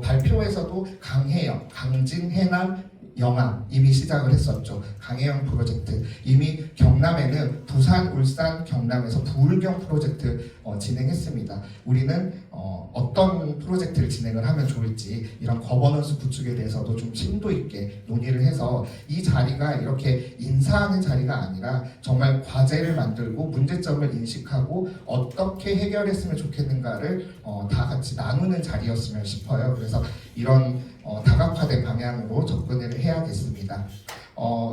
발표에서도 강해역, 강진, 해남, 영암 이미 시작을 했었죠. 강해역 프로젝트, 이미 경남에는 부산, 울산, 경남에서 부울경 프로젝트 진행했습니다. 우리는 어떤 프로젝트를 진행을 하면 좋을지 이런 거버넌스 구축에 대해서도 좀 심도 있게 논의를 해서 이 자리가 이렇게 인사하는 자리가 아니라 정말 과제를 만들고 문제점을 인식하고 어떻게 해결했으면 좋겠는가를 다 같이 나누는 자리였으면 싶어요. 그래서 이런 다각화된 방향으로 접근을 해야겠습니다.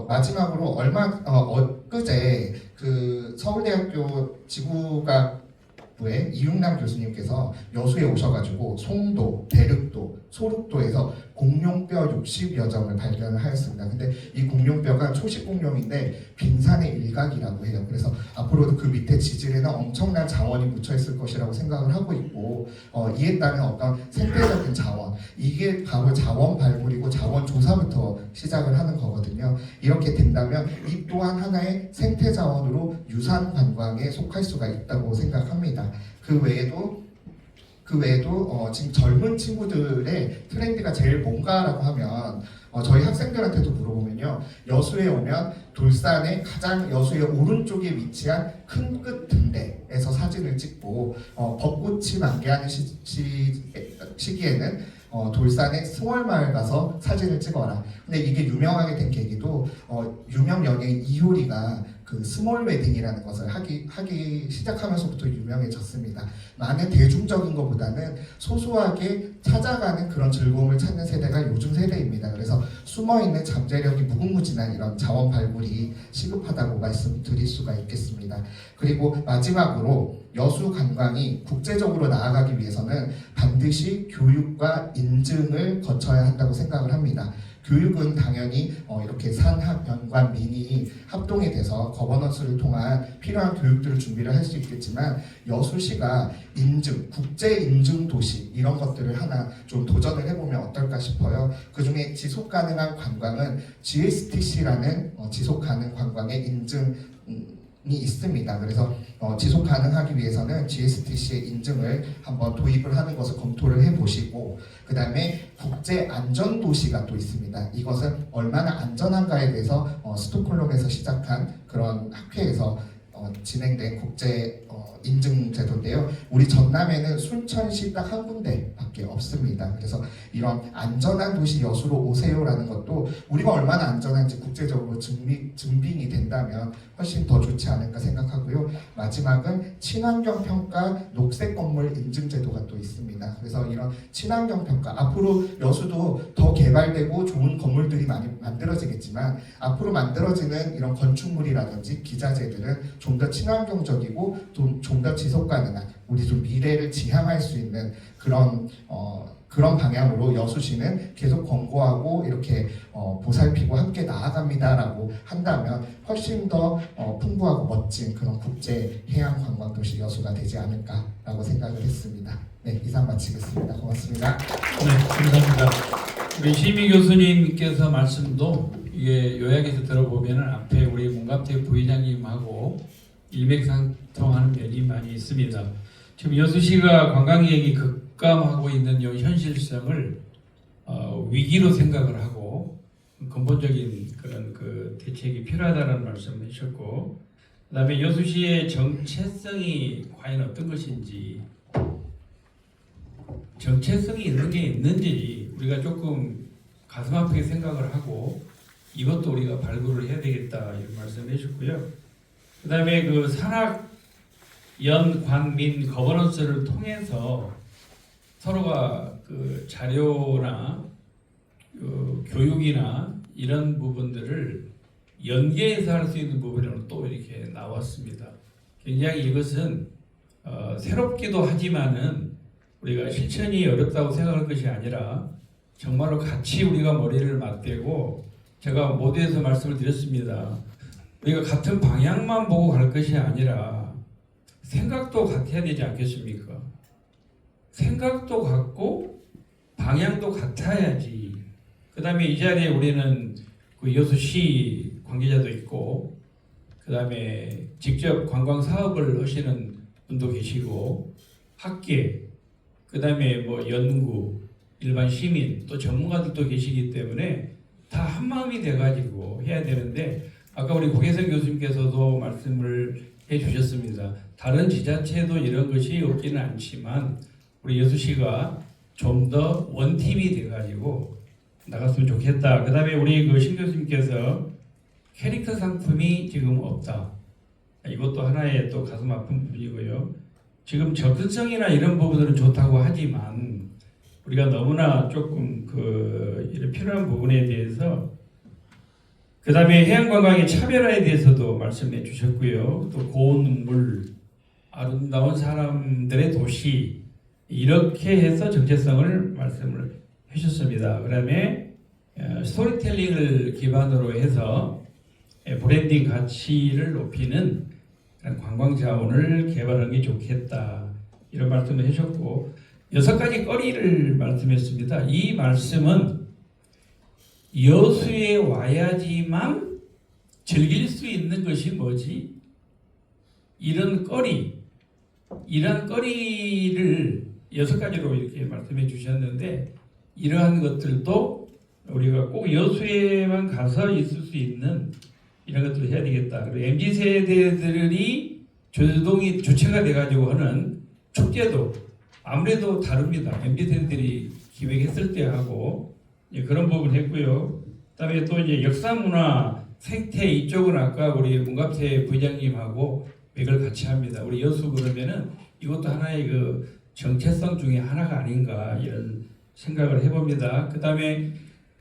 마지막으로 엊그제 그 서울대학교 지구과학부의 이육남 교수님께서 여수에 오셔가지고 송도, 대륵도, 소륵도에서 공룡뼈 60여 점을 발견을 하였습니다. 근데 이 공룡뼈가 초식 공룡인데 빙산의 일각이라고 해요. 그래서 앞으로도 그 밑에 지질에는 엄청난 자원이 묻혀 있을 것이라고 생각을 하고 있고, 이에 따른 어떤 생태적인 자원, 이게 바로 자원 발굴이고 자원 조사부터 시작을 하는 거거든요. 이렇게 된다면 이 또한 하나의 생태 자원으로 유산 관광에 속할 수가 있다고 생각합니다. 그 외에도 지금 젊은 친구들의 트렌드가 제일 뭔가라고 하면 저희 학생들한테도 물어보면요, 여수에 오면 돌산의 가장 여수의 오른쪽에 위치한 큰 끝 등대에서 사진을 찍고 벚꽃이 만개하는 시기에는 돌산의 스몰마을 가서 사진을 찍어라. 근데 이게 유명하게 된 계기도 유명 연예인 이효리가 그 스몰 웨딩이라는 것을 하기 시작하면서부터 유명해졌습니다. 많은 대중적인 것보다는 소소하게 찾아가는 그런 즐거움을 찾는 세대가 요즘 세대입니다. 그래서 숨어있는 잠재력이 무궁무진한 이런 자원 발굴이 시급하다고 말씀드릴 수가 있겠습니다. 그리고 마지막으로 여수 관광이 국제적으로 나아가기 위해서는 반드시 교육과 인증을 거쳐야 한다고 생각을 합니다. 교육은 당연히 이렇게 산학, 연관, 민이 합동이 돼서 거버넌스를 통한 필요한 교육들을 준비를 할 수 있겠지만 여수시가 인증, 국제 인증 도시 이런 것들을 하나 좀 도전을 해보면 어떨까 싶어요. 그 중에 지속 가능한 관광은 GSTC라는 지속 가능 관광의 인증 이 있습니다. 그래서 지속 가능하기 위해서는 GSTC의 인증을 한번 도입을 하는 것을 검토를 해보시고, 그 다음에 국제 안전 도시가 또 있습니다. 이것은 얼마나 안전한가에 대해서 스톡홀름에서 시작한 그런 학회에서 진행된 국제 인증 제도인데요. 우리 전남에는 순천시 딱 한 군데밖에 없습니다. 그래서 이런 안전한 도시 여수로 오세요라는 것도 우리가 얼마나 안전한지 국제적으로 증빙이 된다면 훨씬 더 좋지 않을까 생각하고요. 마지막은 친환경 평가 녹색 건물 인증 제도가 또 있습니다. 그래서 이런 친환경 평가, 앞으로 여수도 더 개발되고 좋은 건물들이 많이 만들어지겠지만 앞으로 만들어지는 이런 건축물이라든지 기자재들은 좀 더 친환경적이고 좀 더 지속 가능한, 우리 좀 미래를 지향할 수 있는 그런 방향으로 여수시는 계속 권고하고 이렇게 보살피고 함께 나아갑니다라고 한다면 훨씬 더 풍부하고 멋진 그런 국제 해양 관광 도시 여수가 되지 않을까라고 생각을 했습니다. 네, 이상 마치겠습니다. 고맙습니다. 네, 감사합니다. 우리 시미 교수님께서 말씀도 이게 요약해서 들어보면은 앞에 우리 문갑태 부회장님하고 일맥상통하는 면이 많이 있습니다. 지금 여수시가 관광객이 급감하고 있는 이 현실성을 위기로 생각을 하고 근본적인 그런 그 대책이 필요하다는 말씀을 해주셨고, 그다음에 여수시의 정체성이 과연 어떤 것인지, 정체성이 있는 게 있는지 우리가 조금 가슴 아프게 생각을 하고 이것도 우리가 발굴을 해야 되겠다 이런 말씀을 해주셨고요. 그 다음에 그 산학, 연, 관, 민, 거버넌스를 통해서 서로가 그 자료나 그 교육이나 이런 부분들을 연계해서 할 수 있는 부분으로 또 이렇게 나왔습니다. 굉장히 이것은 새롭기도 하지만은 우리가 실천이 어렵다고 생각할 것이 아니라 정말로 같이 우리가 머리를 맞대고, 제가 모두에서 말씀을 드렸습니다. 우리가 같은 방향만 보고 갈 것이 아니라 생각도 같아야 되지 않겠습니까? 생각도 같고 방향도 같아야지. 그 다음에 이 자리에 우리는 그 여수시 관계자도 있고, 그 다음에 직접 관광 사업을 하시는 분도 계시고, 학계, 그 다음에 뭐 연구, 일반 시민, 또 전문가들도 계시기 때문에 다 한마음이 돼가지고 해야 되는데, 아까 우리 고계선 교수님께서도 말씀을 해주셨습니다. 다른 지자체도 이런 것이 없지는 않지만 우리 여수시가 좀 더 원팀이 돼가지고 나갔으면 좋겠다. 그 다음에 우리 그 신 교수님께서 캐릭터 상품이 지금 없다. 이것도 하나의 또 가슴 아픈 부분이고요. 지금 접근성이나 이런 부분들은 좋다고 하지만 우리가 너무나 조금 그 필요한 부분에 대해서 그 다음에 해양관광의 차별화에 대해서도 말씀해 주셨고요. 또 고운 물, 아름다운 사람들의 도시 이렇게 해서 정체성을 말씀을 해주셨습니다. 그 다음에 스토리텔링을 기반으로 해서 브랜딩 가치를 높이는 그런 관광 자원을 개발하는 게 좋겠다 이런 말씀을 해주셨고 6가지 거리를 말씀했습니다. 이 말씀은 여수에 와야지만 즐길 수 있는 것이 뭐지? 이런 이러한 거리를 6가지로 이렇게 말씀해 주셨는데 이러한 것들도 우리가 꼭 여수에만 가서 있을 수 있는 이런 것들을 해야 되겠다. 그리고 MZ 세대들이 조동이 주체가 돼가지고 하는 축제도 아무래도 다릅니다. MZ 세대들이 기획했을 때 하고 그런 부분을 했고요. 그다음에 또 이제 역사 문화 생태 이쪽은 아까 우리 문갑태 부회장님하고 이걸 같이 합니다. 우리 여수 그러면은 이것도 하나의 그 정체성 중에 하나가 아닌가 이런 생각을 해봅니다. 그다음에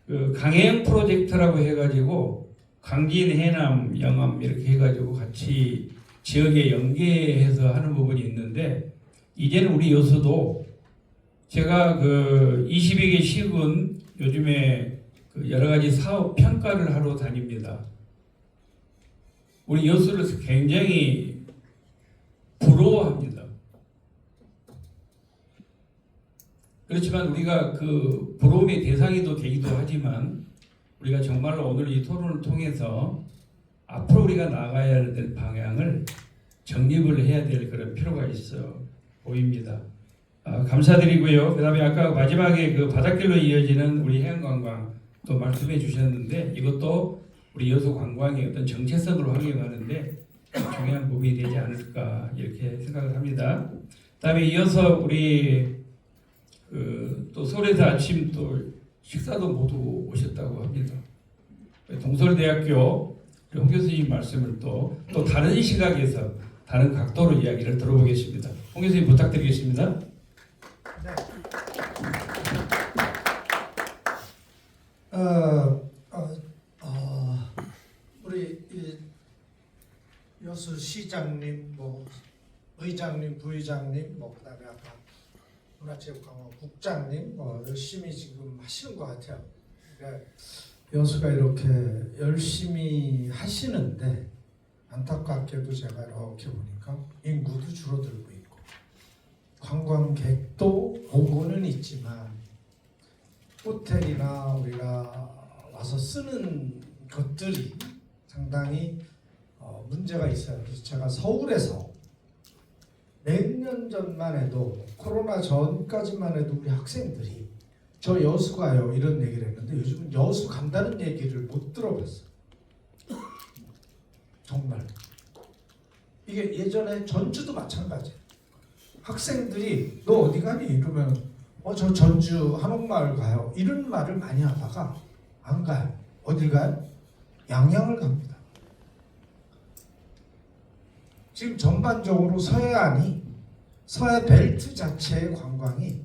그 강해영 프로젝트라고 해가지고 강진, 해남, 영암 이렇게 해가지고 같이 지역에 연계해서 하는 부분이 있는데 이제는 우리 여수도 제가 그 22개 시군 요즘에 그 여러 가지 사업 평가를 하러 다닙니다. 우리 여수를 굉장히 부러워합니다. 그렇지만 우리가 그 부러움의 대상이 또 되기도 하지만 우리가 정말로 오늘 이 토론을 통해서 앞으로 우리가 나가야 될 방향을 정립을 해야 될 그런 필요가 있어 보입니다. 감사드리고요. 그 다음에 아까 마지막에 그 바닷길로 이어지는 우리 해양관광 또 말씀해 주셨는데 이것도 우리 여수 관광의 어떤 정체성으로 확인하는데 중요한 부분이 되지 않을까 이렇게 생각을 합니다. 그 다음에 이어서 우리 또 서울에서 아침 또 식사도 모두 오셨다고 합니다. 동서울대학교 홍 교수님 말씀을 또 다른 시각에서 다른 각도로 이야기를 들어보겠습니다. 홍 교수님 부탁드리겠습니다. 네. 우리 이 여수시장님, 뭐 의장님, 부의장님, 뭐 그다음에 아까 문화체육관광 국장님, 열심히 지금 하시는 것 같아요. 그러니까 여수가 이렇게 열심히 하시는데 안타깝게도 제가 이렇게 보니까 인구도 줄어들고 있고 관광객도 오고는 있지만 호텔이나 우리가 와서 쓰는 것들이 상당히 문제가 있어요. 그래서 제가 서울에서 몇 년 전만 해도 코로나 전까지만 해도 우리 학생들이 저 여수 가요 이런 얘기를 했는데 요즘은 여수 간다는 얘기를 못 들어봤어요. 정말 이게 예전에 전주도 마찬가지예요. 학생들이 너 어디 가니? 이러면 저 전주 한옥마을 가요 이런 말을 많이 하다가 안 가요. 어딜 가요? 양양을 갑니다. 지금 전반적으로 서해 벨트 자체의 관광이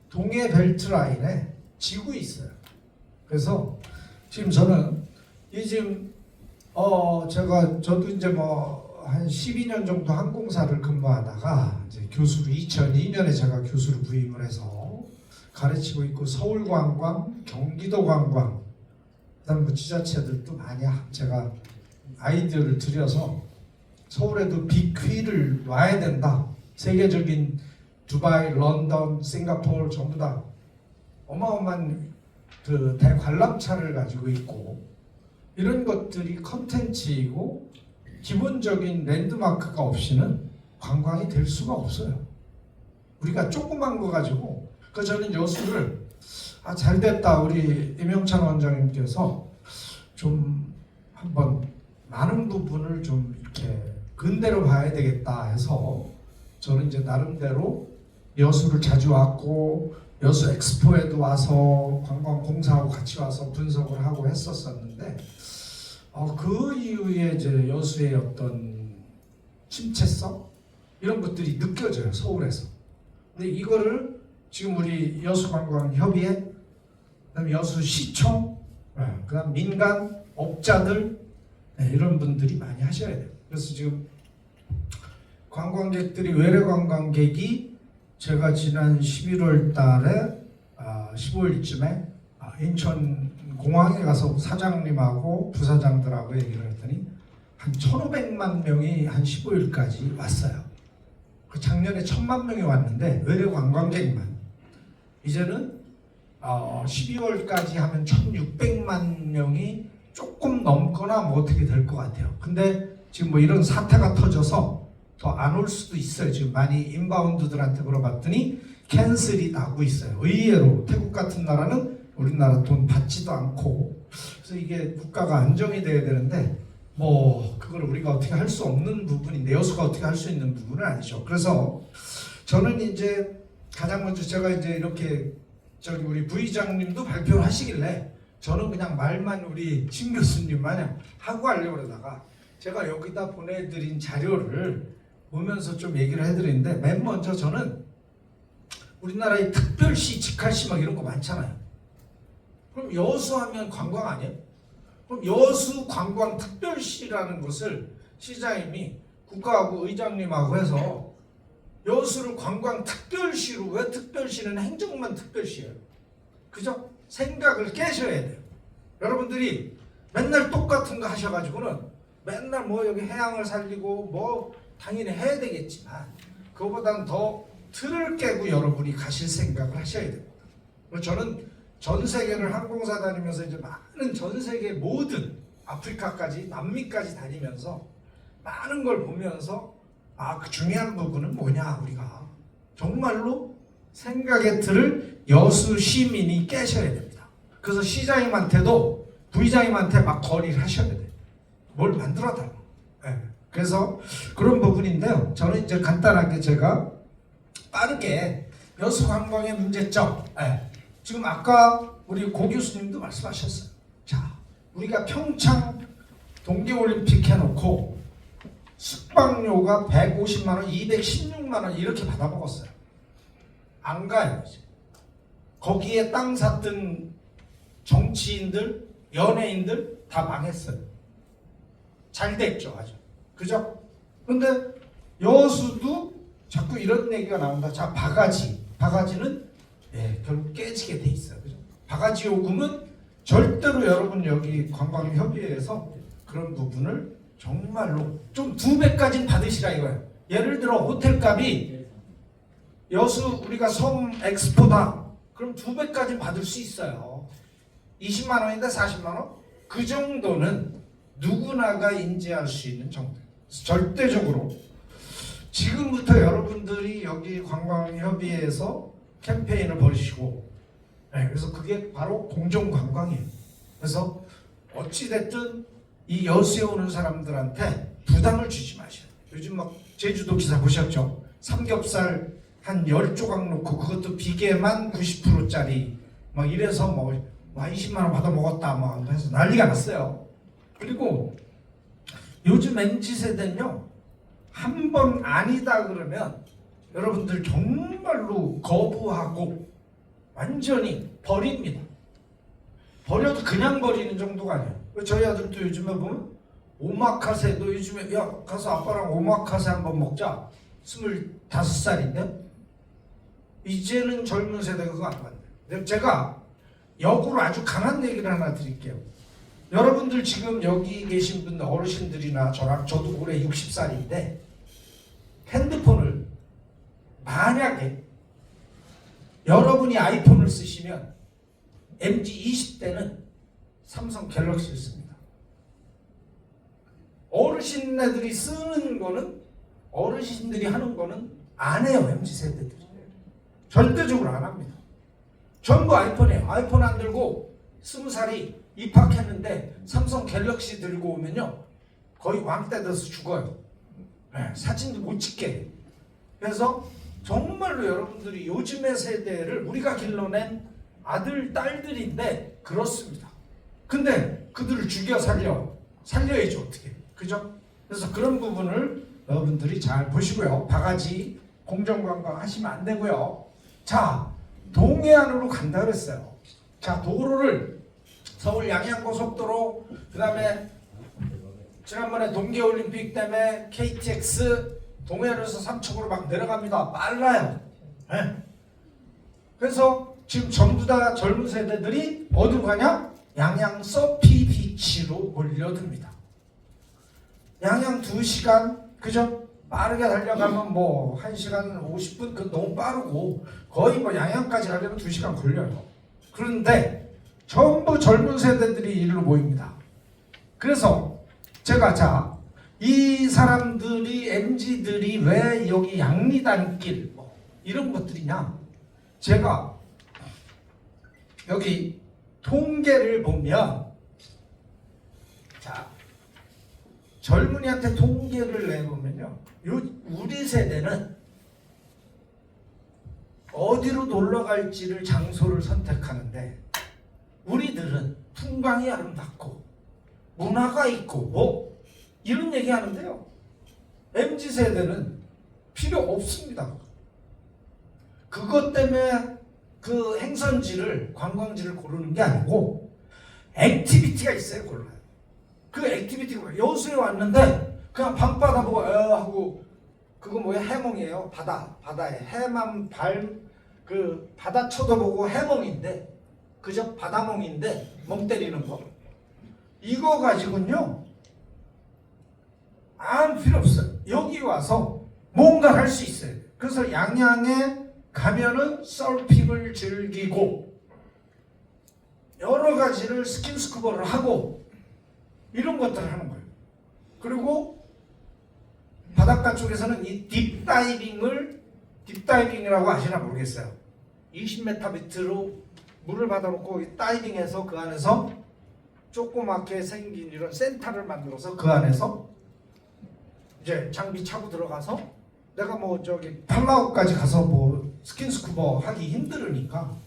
동해 벨트 라인에 지고 있어요. 그래서 지금 저는 지금 저도 이제 뭐 한 12년 정도 항공사를 근무하다가 이제 교수로 2002년에 제가 교수로 부임을 해서 가르치고 있고 서울 관광, 경기도 관광, 그다음 뭐 지자체들도 많이 제가 아이디어를 드려서 서울에도 빅퀴를 와야 된다. 세계적인 두바이, 런던, 싱가포르 전부 다 어마어마한 그 대관람차를 가지고 있고 이런 것들이 컨텐츠이고 기본적인 랜드마크가 없이는 관광이 될 수가 없어요. 우리가 조그만 거 가지고 저는 여수를 잘됐다 우리 임영찬 원장님께서 좀 한번 많은 부분을 좀 이렇게 근대로 봐야 되겠다 해서 저는 이제 나름대로 여수를 자주 왔고 여수 엑스포에도 와서 관광공사하고 같이 와서 분석을 하고 했었었는데 그 이후에 이제 여수의 어떤 침체성 이런 것들이 느껴져요 서울에서. 근데 이거를 지금 우리 여수관광협의회 그다음 여수시청, 그다음 민간 업자들 이런 분들이 많이 하셔야 돼요. 그래서 지금 관광객들이 외래 관광객이 제가 지난 11월 달에 15일쯤에 인천 공항에 가서 사장님하고 부사장들하고 얘기를 했더니 한 1,500만 명이 한 15일까지 왔어요. 그 작년에 1,000만 명이 왔는데 외래 관광객만 이제는 12월까지 하면 1,600만 명이 조금 넘거나 뭐 어떻게 될 것 같아요. 근데 지금 뭐 이런 사태가 터져서 더 안 올 수도 있어요. 지금 많이 인바운드들한테 물어봤더니 캔슬이 나고 있어요. 의외로 태국 같은 나라는 우리나라 돈 받지도 않고, 그래서 이게 국가가 안정이 돼야 되는데 뭐 그걸 우리가 어떻게 할 수 없는 부분인데, 여수가 어떻게 할 수 있는 부분은 아니죠. 그래서 저는 이제 가장 먼저 제가 이제 이렇게 저기 우리 부의장님도 발표를 하시길래 저는 그냥 말만 우리 신 교수님 마냥 하고 하려고 그러다가 제가 여기다 보내드린 자료를 보면서 좀 얘기를 해드리는데, 맨 먼저 저는 우리나라의 특별시, 직할시 막 이런 거 많잖아요. 그럼 여수하면 관광 아니에요? 그럼 여수 관광 특별시라는 것을 시장님이 국가하고 의장님하고 해서 여수를 관광 특별시로, 왜 특별시는 행정만 특별시예요? 그죠? 생각을 깨셔야 돼요. 여러분들이 맨날 똑같은 거 하셔가지고는 맨날 뭐 여기 해양을 살리고 뭐 당연히 해야 되겠지만 그거보다는 더 틀을 깨고 여러분이 가실 생각을 하셔야 됩니다. 저는 전 세계를 항공사 다니면서 이제 많은 전 세계 모든 아프리카까지 남미까지 다니면서 많은 걸 보면서 그 중요한 부분은 뭐냐, 우리가 정말로 생각의 틀을 여수 시민이 깨셔야 됩니다. 그래서 시장님한테도 부의장님한테 막 건의를 하셔야 돼요. 뭘 만들어 달라. 그래서 그런 부분인데요. 저는 이제 간단하게 제가 빠르게 여수 관광의 문제점. 지금 아까 우리 고 교수님도 말씀하셨어요. 자, 우리가 평창 동계올림픽 해놓고 숙박료가 150만 원, 216만 원 이렇게 받아먹었어요. 안 가요 이제. 거기에 땅 샀던 정치인들, 연예인들 다 망했어요. 잘 됐죠, 아주. 그죠? 근데 여수도 자꾸 이런 얘기가 나온다. 자, 바가지는 결국 깨지게 돼 있어요. 그죠? 바가지 요금은 절대로 여러분 여기 관광협의회에서 그런 부분을 정말로 좀 2배까지는 받으시라 이거예요. 예를 들어 호텔값이 여수 우리가 섬 엑스포다. 그럼 2배까지 받을 수 있어요. 20만 원인데 40만 원? 그 정도는 누구나가 인지할 수 있는 정도. 절대적으로 지금부터 여러분들이 여기 관광협의회에서 캠페인을 벌이시고, 그래서 그게 바로 공정관광이에요. 그래서 어찌됐든 이 여수에 오는 사람들한테 부담을 주지 마셔요. 요즘 막 제주도 기사 보셨죠? 삼겹살 한 10조각 놓고 그것도 비계만 90%짜리 막 이래서 뭐 20만 원 받아 먹었다 막 해서 난리가 났어요. 그리고 요즘 MZ세대는요, 한 번 아니다 그러면 여러분들 정말로 거부하고 완전히 버립니다. 버려도 그냥 버리는 정도가 아니에요. 저희 아들도 요즘에 보면 오마카세도 요즘에 야 가서 아빠랑 오마카세 한번 먹자. 25살인데 이제는 젊은 세대가 그거 안 받는데, 제가 역으로 아주 강한 얘기를 하나 드릴게요. 여러분들 지금 여기 계신 분들 어르신들이나 저도 올해 60살인데 핸드폰을 만약에 여러분이 아이폰을 쓰시면 MZ 20대는 삼성 갤럭시를 씁니다. 어르신네들이 쓰는 거는, 어르신들이 하는 거는 안 해요. MZ 세대들이 절대적으로 안 합니다. 전부 아이폰이에요. 아이폰 안 들고 20살이 입학했는데 삼성 갤럭시 들고 오면요 거의 왕따 돼서 죽어요. 사진도 못 찍게. 그래서 정말로 여러분들이 요즘의 세대를 우리가 길러낸 아들, 딸들인데 그렇습니다. 근데 그들을 죽여 살려야죠 어떻게. 그죠? 그래서 그런 부분을 여러분들이 잘 보시고요. 바가지 공정관광 하시면 안 되고요. 자, 동해안으로 간다 그랬어요. 자, 도로를 서울 양양고속도로, 그다음에 지난번에 동계올림픽 때문에 KTX 동해안에서 삼척으로 막 내려갑니다. 빨라요. 네. 그래서 지금 전부 다 젊은 세대들이 어디로 가냐? 양양 서피 비치로 몰려듭니다. 양양 2시간, 그죠? 빠르게 달려가면 뭐 1시간 50분, 그 너무 빠르고 거의 뭐 양양까지 가려면 2시간 걸려요. 그런데 전부 젊은 세대들이 이리로 모입니다. 그래서 제가 이 사람들이 MZ들이 왜 여기 양리단길 뭐 이런 것들이냐, 제가 여기 통계를 보면, 자, 젊은이한테 통계를 내보면요, 우리 세대는 어디로 놀러 갈지를 장소를 선택하는데, 우리들은 풍광이 아름답고 문화가 있고 뭐 이런 얘기 하는데요, MZ 세대는 필요 없습니다. 그것 때문에 그 행선지를, 관광지를 고르는 게 아니고 액티비티가 있어요. 골라요. 그 액티비티가, 여수에 왔는데 그냥 밤바다 보고 하고, 그거 뭐야, 해몽이에요. 바다에 해만 그 바다 쳐다보고 해몽인데, 그저 바다몽인데 멍 때리는 거, 이거 가지고는요 아무 필요 없어요. 여기 와서 뭔가 할 수 있어요. 그래서 양양에 가면은 서핑을 즐기고 여러 가지를 스킨스쿠버를 하고 이런 것들을 하는 거예요. 그리고 바닷가 쪽에서는 이 딥다이빙이라고 아시나 모르겠어요. 20m 밑으로 물을 받아놓고 다이빙해서 그 안에서 조그맣게 생긴 이런 센터를 만들어서 그 안에서 이제 장비 차고 들어가서, 내가 뭐 저기 팔라우까지 가서 뭐 스킨스쿠버 하기 힘들으니까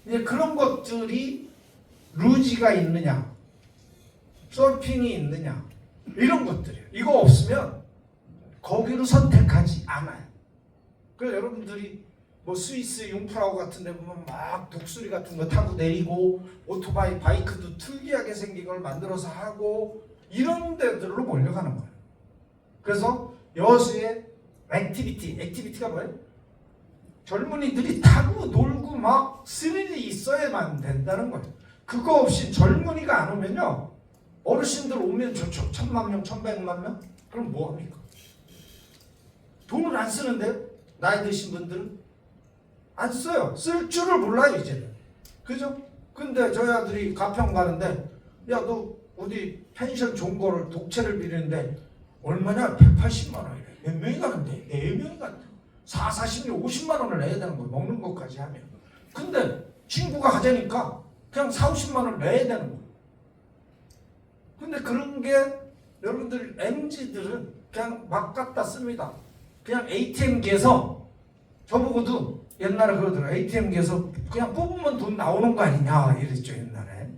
이제 그런 것들이 루지가 있느냐, 서핑이 있느냐, 이런 것들이에요. 이거 없으면 거기로 선택하지 않아요. 그래서 여러분들이 뭐 스위스 융프라우 같은 데 보면 막 독수리 같은 거 타고 내리고, 오토바이, 바이크도 특이하게 생긴 걸 만들어서 하고, 이런 데들로 몰려가는 거예요. 그래서 여수의 액티비티가 뭐예요? 젊은이들이 타고 놀고 막 스릴이 있어야만 된다는 거예요. 그거 없이 젊은이가 안 오면요, 어르신들 오면 좋죠. 1000만 명, 1100만 명? 그럼 뭐 합니까? 돈을 안 쓰는데요? 나이 드신 분들은 안 써요. 쓸 줄을 몰라요 이제는. 그죠? 근데 저희 아들이 가평 가는데, 야 너 어디 펜션 좋은 거를 독채를 빌리는데 얼마냐? 180만 원이래. 몇 명이 가는데? 4명이 가는데 40명 50만 원을 내야 되는 거예요. 먹는 것까지 하면. 근데 친구가 가자니까 그냥 40, 50만 원을 내야 되는 거예요. 근데 그런 게 여러분들 MZ들은 그냥 막 갖다 씁니다. 그냥 ATM기에서, 저보고도 옛날에 그러더라고요. ATM기에서 그냥 뽑으면 돈 나오는 거 아니냐 이랬죠 옛날에.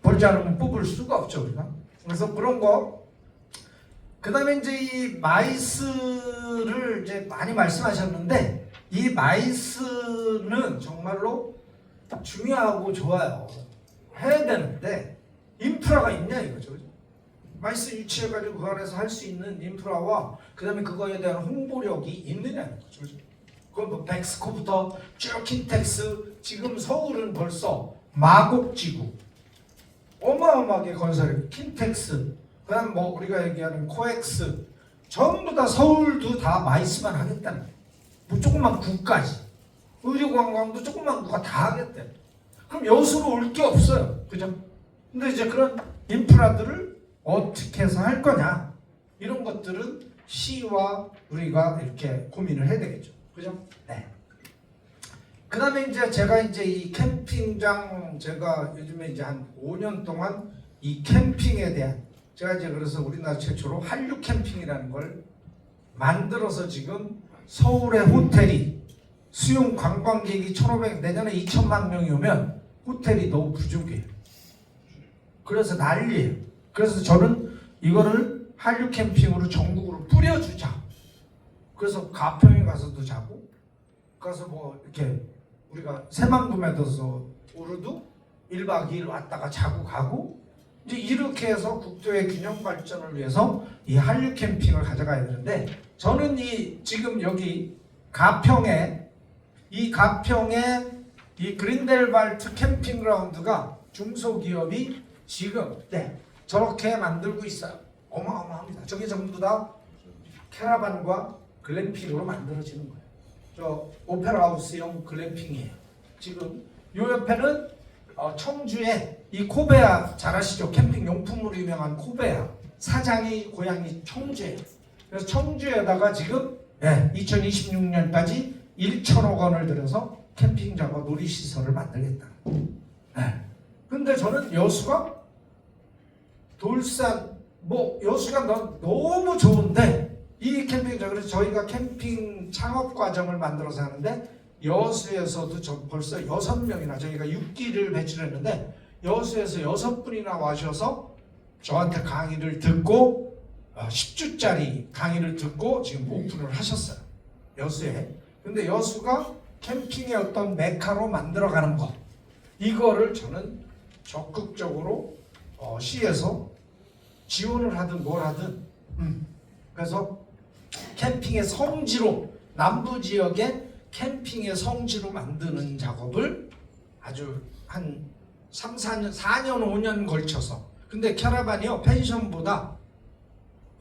벌지 않으면 뽑을 수가 없죠 우리가. 그래서 그런 거. 그 다음에 이제 이 마이스를 이제 많이 말씀하셨는데, 이 마이스는 정말로 중요하고 좋아요. 해야 되는데 인프라가 있냐 이거죠. 마이스 유치해가지고 그 안에서 할 수 있는 인프라와 그 다음에 그거에 대한 홍보력이 있느냐는 거죠. 그건 뭐 백스코부터 쭉 킨텍스, 지금 서울은 벌써 마곡지구 어마어마하게 건설해. 킨텍스, 그 다음 뭐 우리가 얘기하는 코엑스, 전부 다 서울도 다 마이스만 하겠다는 거예요. 뭐 조그만 구까지, 의료관광도 조그만 구가 다 하겠대. 그럼 여수로 올 게 없어요. 그죠? 근데 이제 그런 인프라들을 어떻게 해서 할 거냐, 이런 것들은 시와 우리가 이렇게 고민을 해야 되겠죠. 그죠? 네. 그 다음에 이제 제가 이제 이 캠핑장, 제가 요즘에 이제 한 5년 동안 이 캠핑에 대한, 제가 이제 그래서 우리나라 최초로 한류 캠핑이라는 걸 만들어서 지금 서울의 호텔이 수용 관광객이 1,500, 내년에 2,000만 명이 오면 호텔이 너무 부족해요. 그래서 난리예요. 그래서 저는 이거를 한류 캠핑으로 전국으로 뿌려주자. 그래서 가평에 가서도 자고, 가서 뭐 이렇게 우리가 새만금에서 우르도 1박 2일 왔다가 자고 가고 이제 이렇게 해서 국토의 균형 발전을 위해서 이 한류 캠핑을 가져가야 되는데 저는 이 지금 여기 가평에 이 그린델발트 캠핑그라운드가 중소기업이 지금 저렇게 만들고 있어요. 어마어마합니다. 저게 전부 다 캐러반과 글램핑으로 만들어지는 거예요. 저 오페라하우스형 글램핑이에요. 지금 요 옆에는 청주에 이 코베아 잘 아시죠? 캠핑 용품으로 유명한 코베아 사장이 고향이 청주예요. 그래서 청주에다가 지금 2026년까지 1천억 원을 들여서 캠핑장과 놀이시설을 만들겠다. 근데 저는 여수가 돌산 여수가 너무 좋은데 이 캠핑장 그래서 저희가 캠핑 창업 과정을 만들어서 하는데 여수에서도 벌써 6명이나 저희가 6기를 배출했는데 여수에서 6분이나 와셔서 저한테 강의를 듣고 10주짜리 강의를 듣고 지금 오픈을 하셨어요. 여수에. 근데 여수가 캠핑의 어떤 메카로 만들어가는 것 이거를 저는 적극적으로 시에서 지원을 하든 뭘 하든 그래서 캠핑의 성지로 남부 지역의 캠핑의 성지로 만드는 작업을 아주 한 4년 5년 걸쳐서 근데 캐러반이요 펜션보다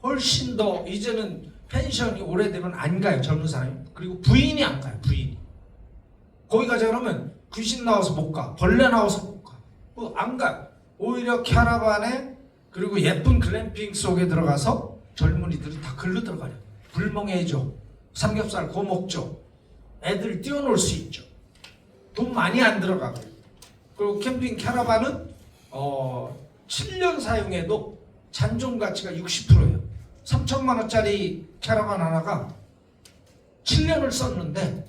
훨씬 더 이제는 펜션이 오래되면 안 가요 젊은 사람이 그리고 부인이 안 가요 부인이 거기 가자 그러면 귀신 나와서 못 가 벌레 나와서 못 가 안 가요 오히려 캐러반에 그리고 예쁜 글램핑 속에 들어가서 젊은이들이 다 글로 들어가요 불멍해줘 삼겹살 구워 먹죠 애들 뛰어놀 수 있죠 돈 많이 안 들어가고 그리고 캠핑 캐러반은 7년 사용해도 잔존 가치가 60%예요 3천만 원짜리 캐러반 하나가 7년을 썼는데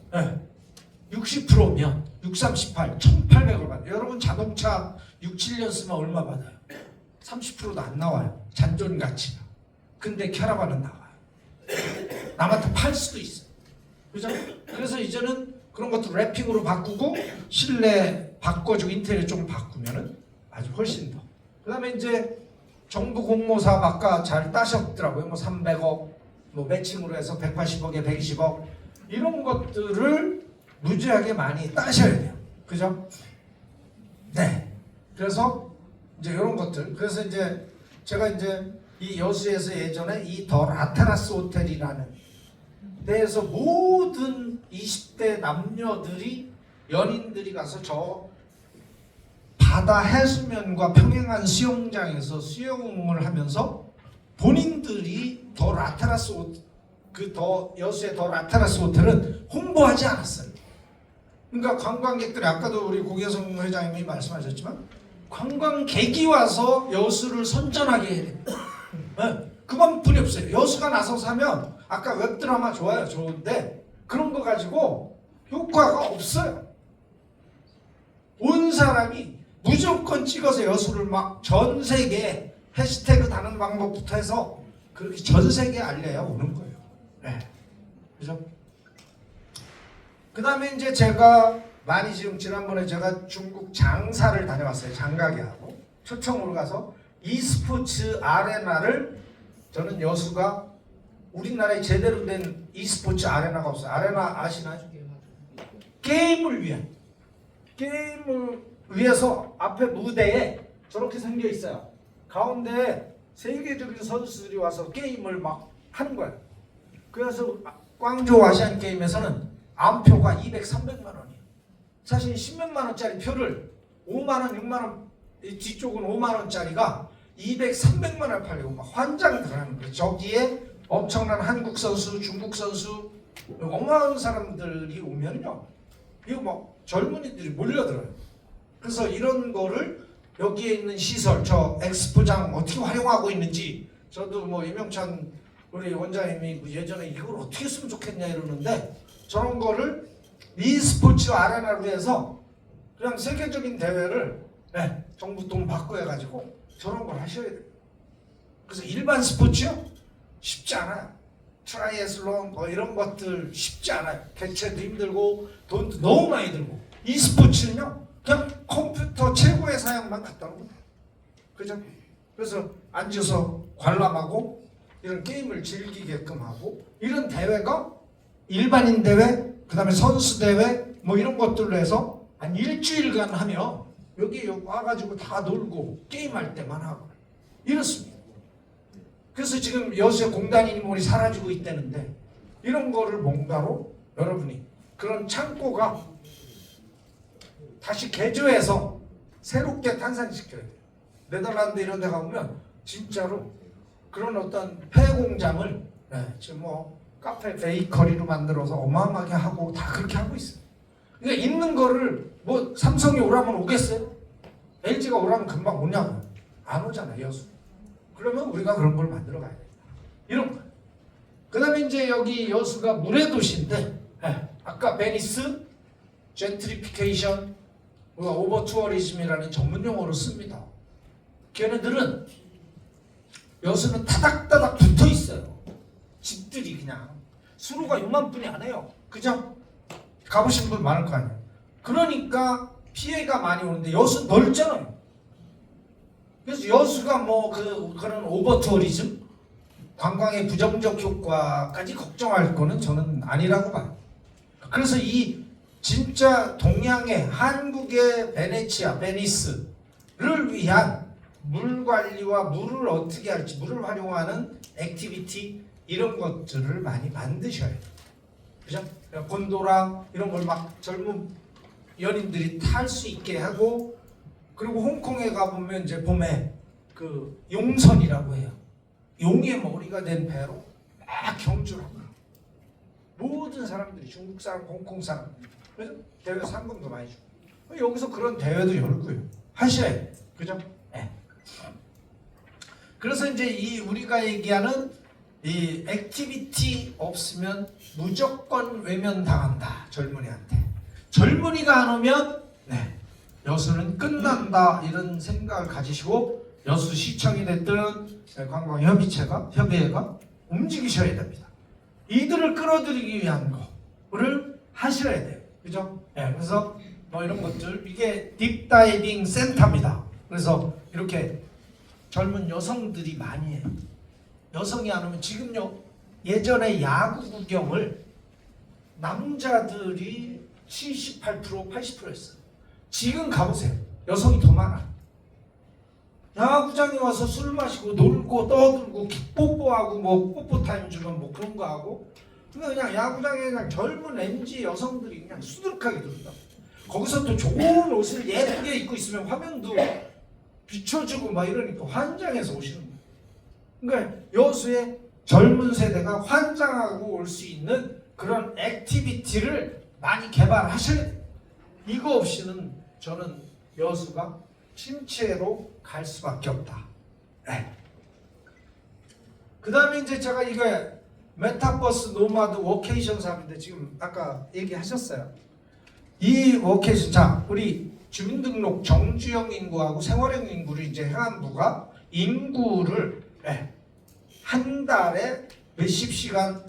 60%면 638, 1,800을 받아요. 여러분 자동차 6, 7년 쓰면 얼마 받아요? 30%도 안 나와요. 잔존 가치가. 근데 캐러반은 나와요. 남한테 팔 수도 있어요. 그죠? 그래서 이제는 그런 것도 랩핑으로 바꾸고 실내 바꿔주고 인테리어 좀 바꾸면은 아주 훨씬 더. 그 다음에 이제 정부 공모사업 아까 잘 따셨더라고요. 300억, 매칭으로 해서 180억에 120억 이런 것들을 무지하게 많이 따셔야 돼요. 그죠? 네. 그래서 이제 이런 것들. 그래서 이제 제가 이제 이 여수에서 예전에 이 더 라테라스 호텔이라는 데에서 모든 20대 남녀들이 연인들이 가서 저 바다 해수면과 평행한 수영장에서 수영을 하면서 본인들이 더 라테라스 여수의 더 라테라스 호텔은 홍보하지 않았어요. 그러니까 관광객들이 아까도 우리 고계성 회장님이 말씀하셨지만 관광객이 와서 여수를 선전하게 해야 됩니다. 그것뿐이 없어요. 여수가 나서서 하면 아까 웹드라마 좋아요. 좋은데 그런 거 가지고 효과가 없어요. 온 사람이 무조건 찍어서 여수를 막 전 세계에 해시태그 다는 방법부터 해서 그렇게 전 세계에 알려야 오는 거예요. 네. 그죠? 그 다음에 이제 제가 많이 지난번에 제가 중국 장사를 다녀왔어요. 장가게 하고 초청으로 가서 e스포츠 아레나를 저는 여수가 우리나라에 제대로 된 e스포츠 아레나가 없어요. 아레나 아시나요? 게임을 위해서 앞에 무대에 저렇게 생겨 있어요. 가운데 세계적인 선수들이 와서 게임을 막 하는 거예요. 그래서 광저우 아시안 게임에서는 암표가 200, 300만 원이에요. 사실 10몇만 원짜리 표를 5만 원, 6만 원 뒤쪽은 5만 원짜리가 200, 300만 원 팔리고 막 환장을 하는 거예요. 저기에 엄청난 한국 선수, 중국 선수 어마어마한 사람들이 오면요. 이거 막 젊은이들이 몰려들어요. 그래서 이런 거를 여기에 있는 시설, 저 엑스포장 어떻게 활용하고 있는지 저도 이명찬 우리 원장님이 예전에 이걸 어떻게 했으면 좋겠냐 이러는데 저런 거를 e스포츠 아레나로 해서 그냥 세계적인 대회를 정부 돈 받고 해가지고 저런 걸 하셔야 돼요. 그래서 일반 스포츠요? 쉽지 않아요. 트라이애슬론 이런 것들 쉽지 않아요. 개최도 힘들고 돈도 너무 많이 들고 e스포츠는요 그냥 컴퓨터 최고의 사양만 갖다 놓은 거예요. 그죠? 그래서 앉아서 관람하고 이런 게임을 즐기게끔 하고 이런 대회가 일반인 대회, 그 다음에 선수 대회 뭐 이런 것들로 해서 한 일주일간 하면 여기 와가지고 다 놀고 게임할 때만 하고 이렇습니다. 그래서 지금 여수의 공단 인물이 사라지고 있다는데 이런 거를 뭔가로 여러분이 그런 창고가 다시 개조해서 새롭게 탄생시켜야 돼요. 네덜란드 이런 데 가보면 진짜로 그런 어떤 폐공장을 지금 뭐 카페 베이커리로 만들어서 어마어마하게 하고 다 그렇게 하고 있어요. 그러니까 있는 거를 뭐 삼성이 오라면 오겠어요? LG가 오라면 금방 오냐고요? 안 오잖아요, 여수. 그러면 우리가 그런 걸 만들어 가야 돼요. 이런 거. 그 다음에 이제 여기 여수가 물의 도시인데 아까 베니스, 젠트리피케이션, 우리가 오버 투어리즘이라는 전문 용어로 씁니다. 걔네들은 여수는 타닥타닥 붙어 있어요. 집들이 그냥 수로가 요만뿐이 안 해요. 그죠? 가보신 분 많을 거 아니에요. 그러니까 피해가 많이 오는데 여수 넓잖아요. 그래서 여수가 뭐 그런 오버 투어리즘, 관광의 부정적 효과까지 걱정할 거는 저는 아니라고 봐요. 그래서 이 진짜 동양의 한국의 베네치아, 베니스를 위한 물 관리와 물을 어떻게 할지, 물을 활용하는 액티비티 이런 것들을 많이 만드셔야 돼요. 그죠? 곤도라 이런 걸 막 젊은 연인들이 탈 수 있게 하고, 그리고 홍콩에 가보면 이제 봄에 그 용선이라고 해요. 용의 머리가 된 배로 막 경주를 합니다. 모든 사람들이 중국 사람, 홍콩 사람, 그래서 대회 상금도 많이 주고 여기서 그런 대회도 열고요. 하셔야 돼요. 그죠? 네. 그래서 이제 이 우리가 얘기하는 이 액티비티 없으면 무조건 외면당한다. 젊은이한테. 젊은이가 안 오면 여수는 끝난다 이런 생각을 가지시고 여수시청이 됐든 관광협의회가 움직이셔야 됩니다. 이들을 끌어들이기 위한 거를 하셔야 돼요. 그죠? 네, 그래서 뭐 이런 것들, 이게 딥다이빙 센터입니다. 그래서 이렇게 젊은 여성들이 많이 해요. 여성이 안 오면 지금요, 예전에 야구 구경을 남자들이 78%, 80% 했어요. 지금 가보세요. 여성이 더 많아. 야구장에 와서 술 마시고 놀고 떠들고 킥뽀뽀하고 뭐 뽀뽀 타임 주면 뭐 그런 거 하고, 그냥 야구장에 그냥 젊은 MZ 여성들이 그냥 수두룩하게 들어온다. 거기서 또 좋은 옷을 예쁘게 입고 있으면 화면도 비춰주고 막 이러니까 환장해서 오시는 거예요. 그러니까 여수의 젊은 세대가 환장하고 올 수 있는 그런 액티비티를 많이 개발하셔야 돼요. 이거 없이는 저는 여수가 침체로 갈 수밖에 없다. 네. 그 다음에 이제 제가 이게 메타버스 노마드 워케이션 사업인데 지금 아까 얘기하셨어요. 이 워케이션, 자, 우리 주민등록 정주형 인구하고 생활형 인구를 이제 행안부가 인구를 한 달에 몇십 시간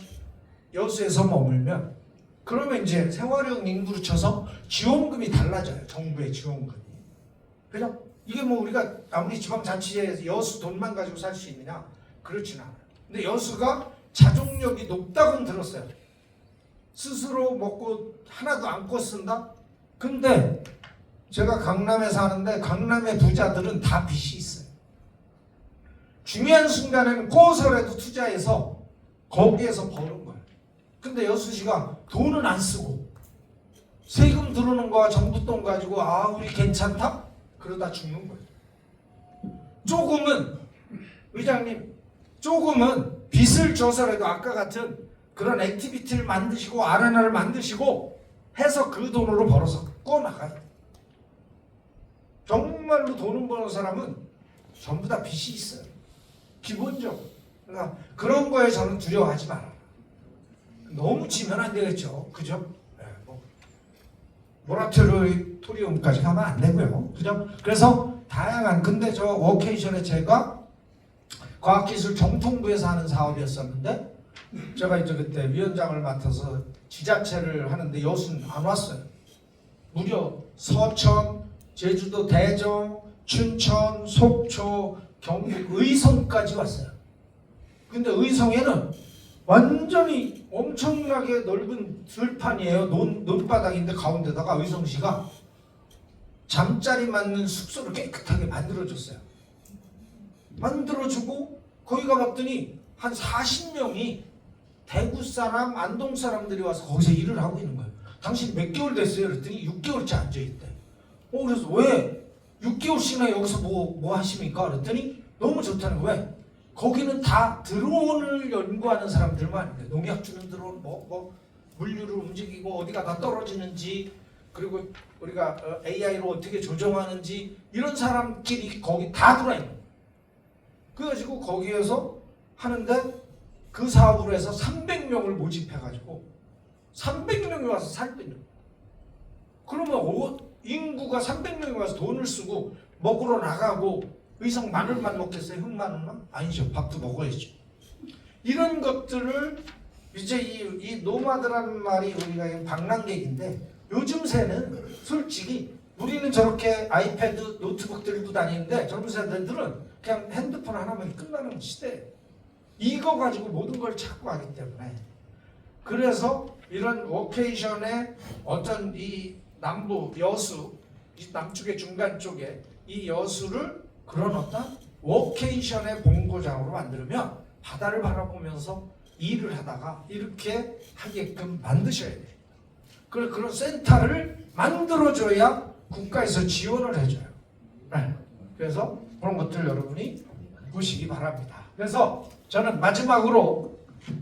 여수에서 머물면, 그러면 이제 생활형 인구로 쳐서 지원금이 달라져요. 정부의 지원금이. 그죠? 이게 뭐 우리가 아무리 지방자치제에서 여수 돈만 가지고 살 수 있느냐? 그렇진 않아요. 근데 여수가 자족력이 높다고는 들었어요. 스스로 먹고 하나도 안 꿔 쓴다? 근데 제가 강남에 사는데 강남의 부자들은 다 빚이 있어요. 중요한 순간에는 꼬서라도 투자해서 거기에서 버는 거예요. 근데 여수시가 돈은 안 쓰고 세금 들어오는 거와 정부 돈 가지고 아 우리 괜찮다? 그러다 죽는 거예요. 조금은 의장님, 조금은 빚을 져서라도 아까 같은 그런 액티비티를 만드시고 아레나를 만드시고 해서 그 돈으로 벌어서 꺼나가요. 정말로 돈을 버는 사람은 전부 다 빚이 있어요. 기본적으로. 그러니까 그런 거에 저는 두려워하지 말아요. 너무 지면 안 되겠죠. 그죠? 네, 뭐 모라토리움까지 가면 안 되고요. 그죠? 그래서 다양한, 근데 저 워케이션에 제가 과학기술 정통부에서 하는 사업이었었는데 제가 이제 그때 위원장을 맡아서 지자체를 하는데 여수는 안 왔어요. 무려 서천, 제주도 대정, 춘천, 속초, 경북 의성까지 왔어요. 근데 의성에는 완전히 엄청나게 넓은 들판이에요. 논바닥인데 가운데다가 의성시가 잠자리 맞는 숙소를 깨끗하게 만들어줬어요. 만들어주고 거기 가봤더니 한 40명이 대구 사람, 안동 사람들이 와서 거기서 일을 하고 있는 거예요. 당신 몇 개월 됐어요? 그랬더니 6개월째 앉아있대. 그래서 왜 6개월씩이나 여기서 뭐 하십니까? 그랬더니 너무 좋다는 거예요. 왜? 거기는 다 드론을 연구하는 사람들만 있는데 농약 주는 드론, 물류를 움직이고 어디가 다 떨어지는지, 그리고 우리가 AI로 어떻게 조정하는지 이런 사람끼리 거기 다 들어와 있는 거예요. 그래가지고 거기에서 하는데 그 사업으로 해서 300명을 모집해가지고 300명이 와서 살거든요. 그러면 인구가 300명이 와서 돈을 쓰고 먹으러 나가고 의성 마늘만 먹겠어요? 흑마늘만? 아니죠. 밥도 먹어야죠. 이런 것들을 이제 이 노마드라는 말이 우리가 방랑객인데 요즘 새는 솔직히 우리는 저렇게 아이패드, 노트북 들고 다니는데 젊은 세대들은 그냥 핸드폰 하나면 끝나는 시대. 이거 가지고 모든 걸 찾고 하기 때문에 그래서 이런 워케이션의 어떤 이 남부 여수, 이 남쪽의 중간 쪽에 이 여수를 그런 어떤 워케이션의 본고장으로 만들면 바다를 바라보면서 일을 하다가 이렇게 하게끔 만드셔야 돼요. 그런 센터를 만들어줘야 국가에서 지원을 해줘요. 네. 그래서 그런 것들 여러분이 보시기 바랍니다. 그래서 저는 마지막으로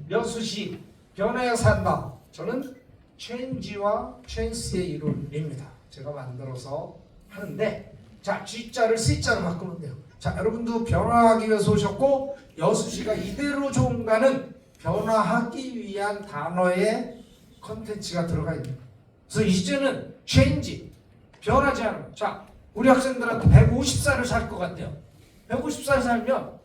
여수시 변화에 산다. 저는 체인지와 체인스의 이론입니다. 제가 만들어서 하는데 자, G자를 C자로 바꾸면 돼요. 자, 여러분도 변화하기 위해서 오셨고 여수시가 이대로 좀 가는 변화하기 위한 단어의 컨텐츠가 들어가 있는 거예요. 그래서 이제는 체인지, 변하지 않은 거. 자, 우리 학생들한테 150살을 살 것 같아요. 150살 살면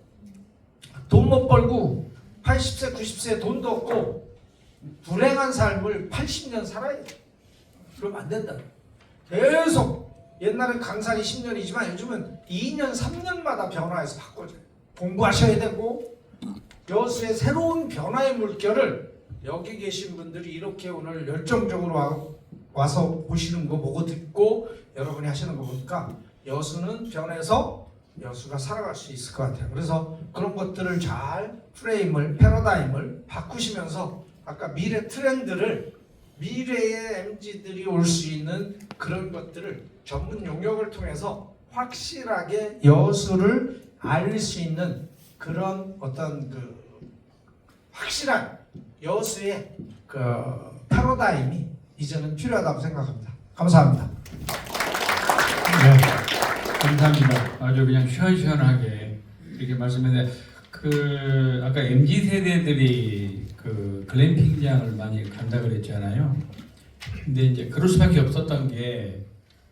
돈 못 벌고 80세, 90세에 돈도 없고 불행한 삶을 80년 살아야 돼. 그러면 안 된다. 계속 옛날엔 강산이 10년이지만 요즘은 2년, 3년마다 변화해서 바꿔줘요. 공부하셔야 되고 여수의 새로운 변화의 물결을 여기 계신 분들이 이렇게 오늘 열정적으로 와서 보시는 거 보고 듣고 여러분이 하시는 거 보니까 여수는 변해서 여수가 살아갈 수 있을 것 같아요. 그래서 그런 것들을 잘 프레임을, 패러다임을 바꾸시면서 아까 미래 트렌드를 미래의 MZ들이 올 수 있는 그런 것들을 전문 용역을 통해서 확실하게 여수를 알 수 있는 그런 어떤 그 확실한 여수의 그 패러다임이 이제는 필요하다고 생각합니다. 감사합니다. 네, 감사합니다. 아주 그냥 시원시원하게 이렇게 말씀했는데 아까 MZ 세대들이 그 글램핑장을 많이 간다 그랬잖아요. 근데 이제 그럴 수밖에 없었던 게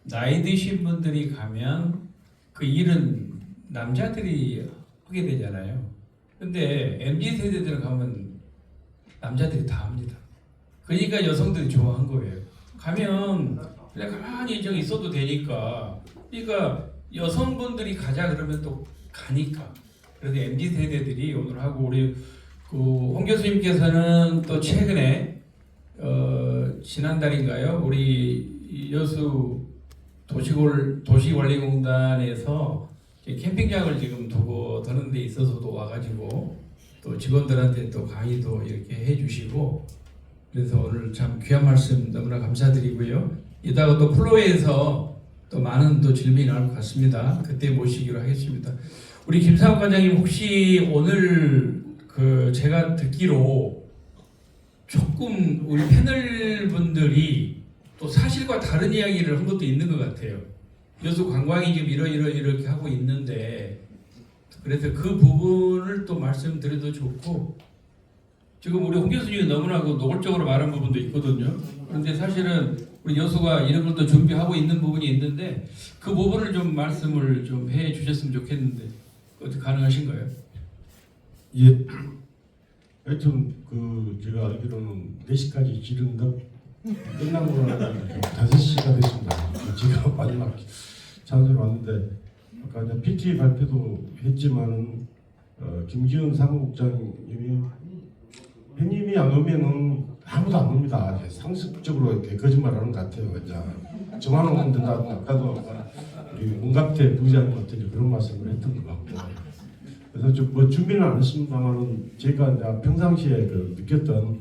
나이 드신 분들이 가면 그 일은 남자들이 하게 되잖아요. 근데 MZ 세대들 가면 남자들이 다 합니다. 그러니까 여성들이 좋아한 거예요. 가면 그냥 가만히 좀 있어도 되니까. 그러니까 여성분들이 가자 그러면 또 가니까. 그래서 MZ 세대들이 오늘 하고 우리 홍 교수님께서는 또 최근에 지난달인가요? 우리 여수 도시관리공단에서 캠핑장을 지금 두고 드는 데 있어서도 와가지고 또 직원들한테 또 강의도 이렇게 해주시고 그래서 오늘 참 귀한 말씀 너무나 감사드리고요. 이따가 또 플로에서 또 많은 또 질문이 나올 것 같습니다. 그때 모시기로 하겠습니다. 우리 김상욱 과장님 혹시 오늘 제가 듣기로 조금 우리 패널 분들이 또 사실과 다른 이야기를 한 것도 있는 것 같아요. 여수 관광이 지금 이렇게 하고 있는데 그래서 그 부분을 또 말씀드려도 좋고 지금 우리 홍 교수님이 너무나 노골적으로 말한 부분도 있거든요. 그런데 사실은 우리 여수가 이런 것도 준비하고 있는 부분이 있는데 그 부분을 좀 말씀을 좀 해 주셨으면 좋겠는데 어떻게 가능하신가요? 예. 하여튼 제가 알기로는 4시까지 지른다 끝나고 5시가 됐습니다. 제가 마지막 찬스로 왔는데 아까 이제 PT 발표도 했지만은 김기현 사무국장님이 형님이 안 오면은 아무도 안 옵니다. 상습적으로 이렇게 거짓말하는 것 같아요. 이제 저만 오면 된다. 아까도 우리 문갑태 부장님한테 그런 말씀을 했던 것 같고. 그래서 뭐 준비는 안 했습니다만은 제가 이제 평상시에 느꼈던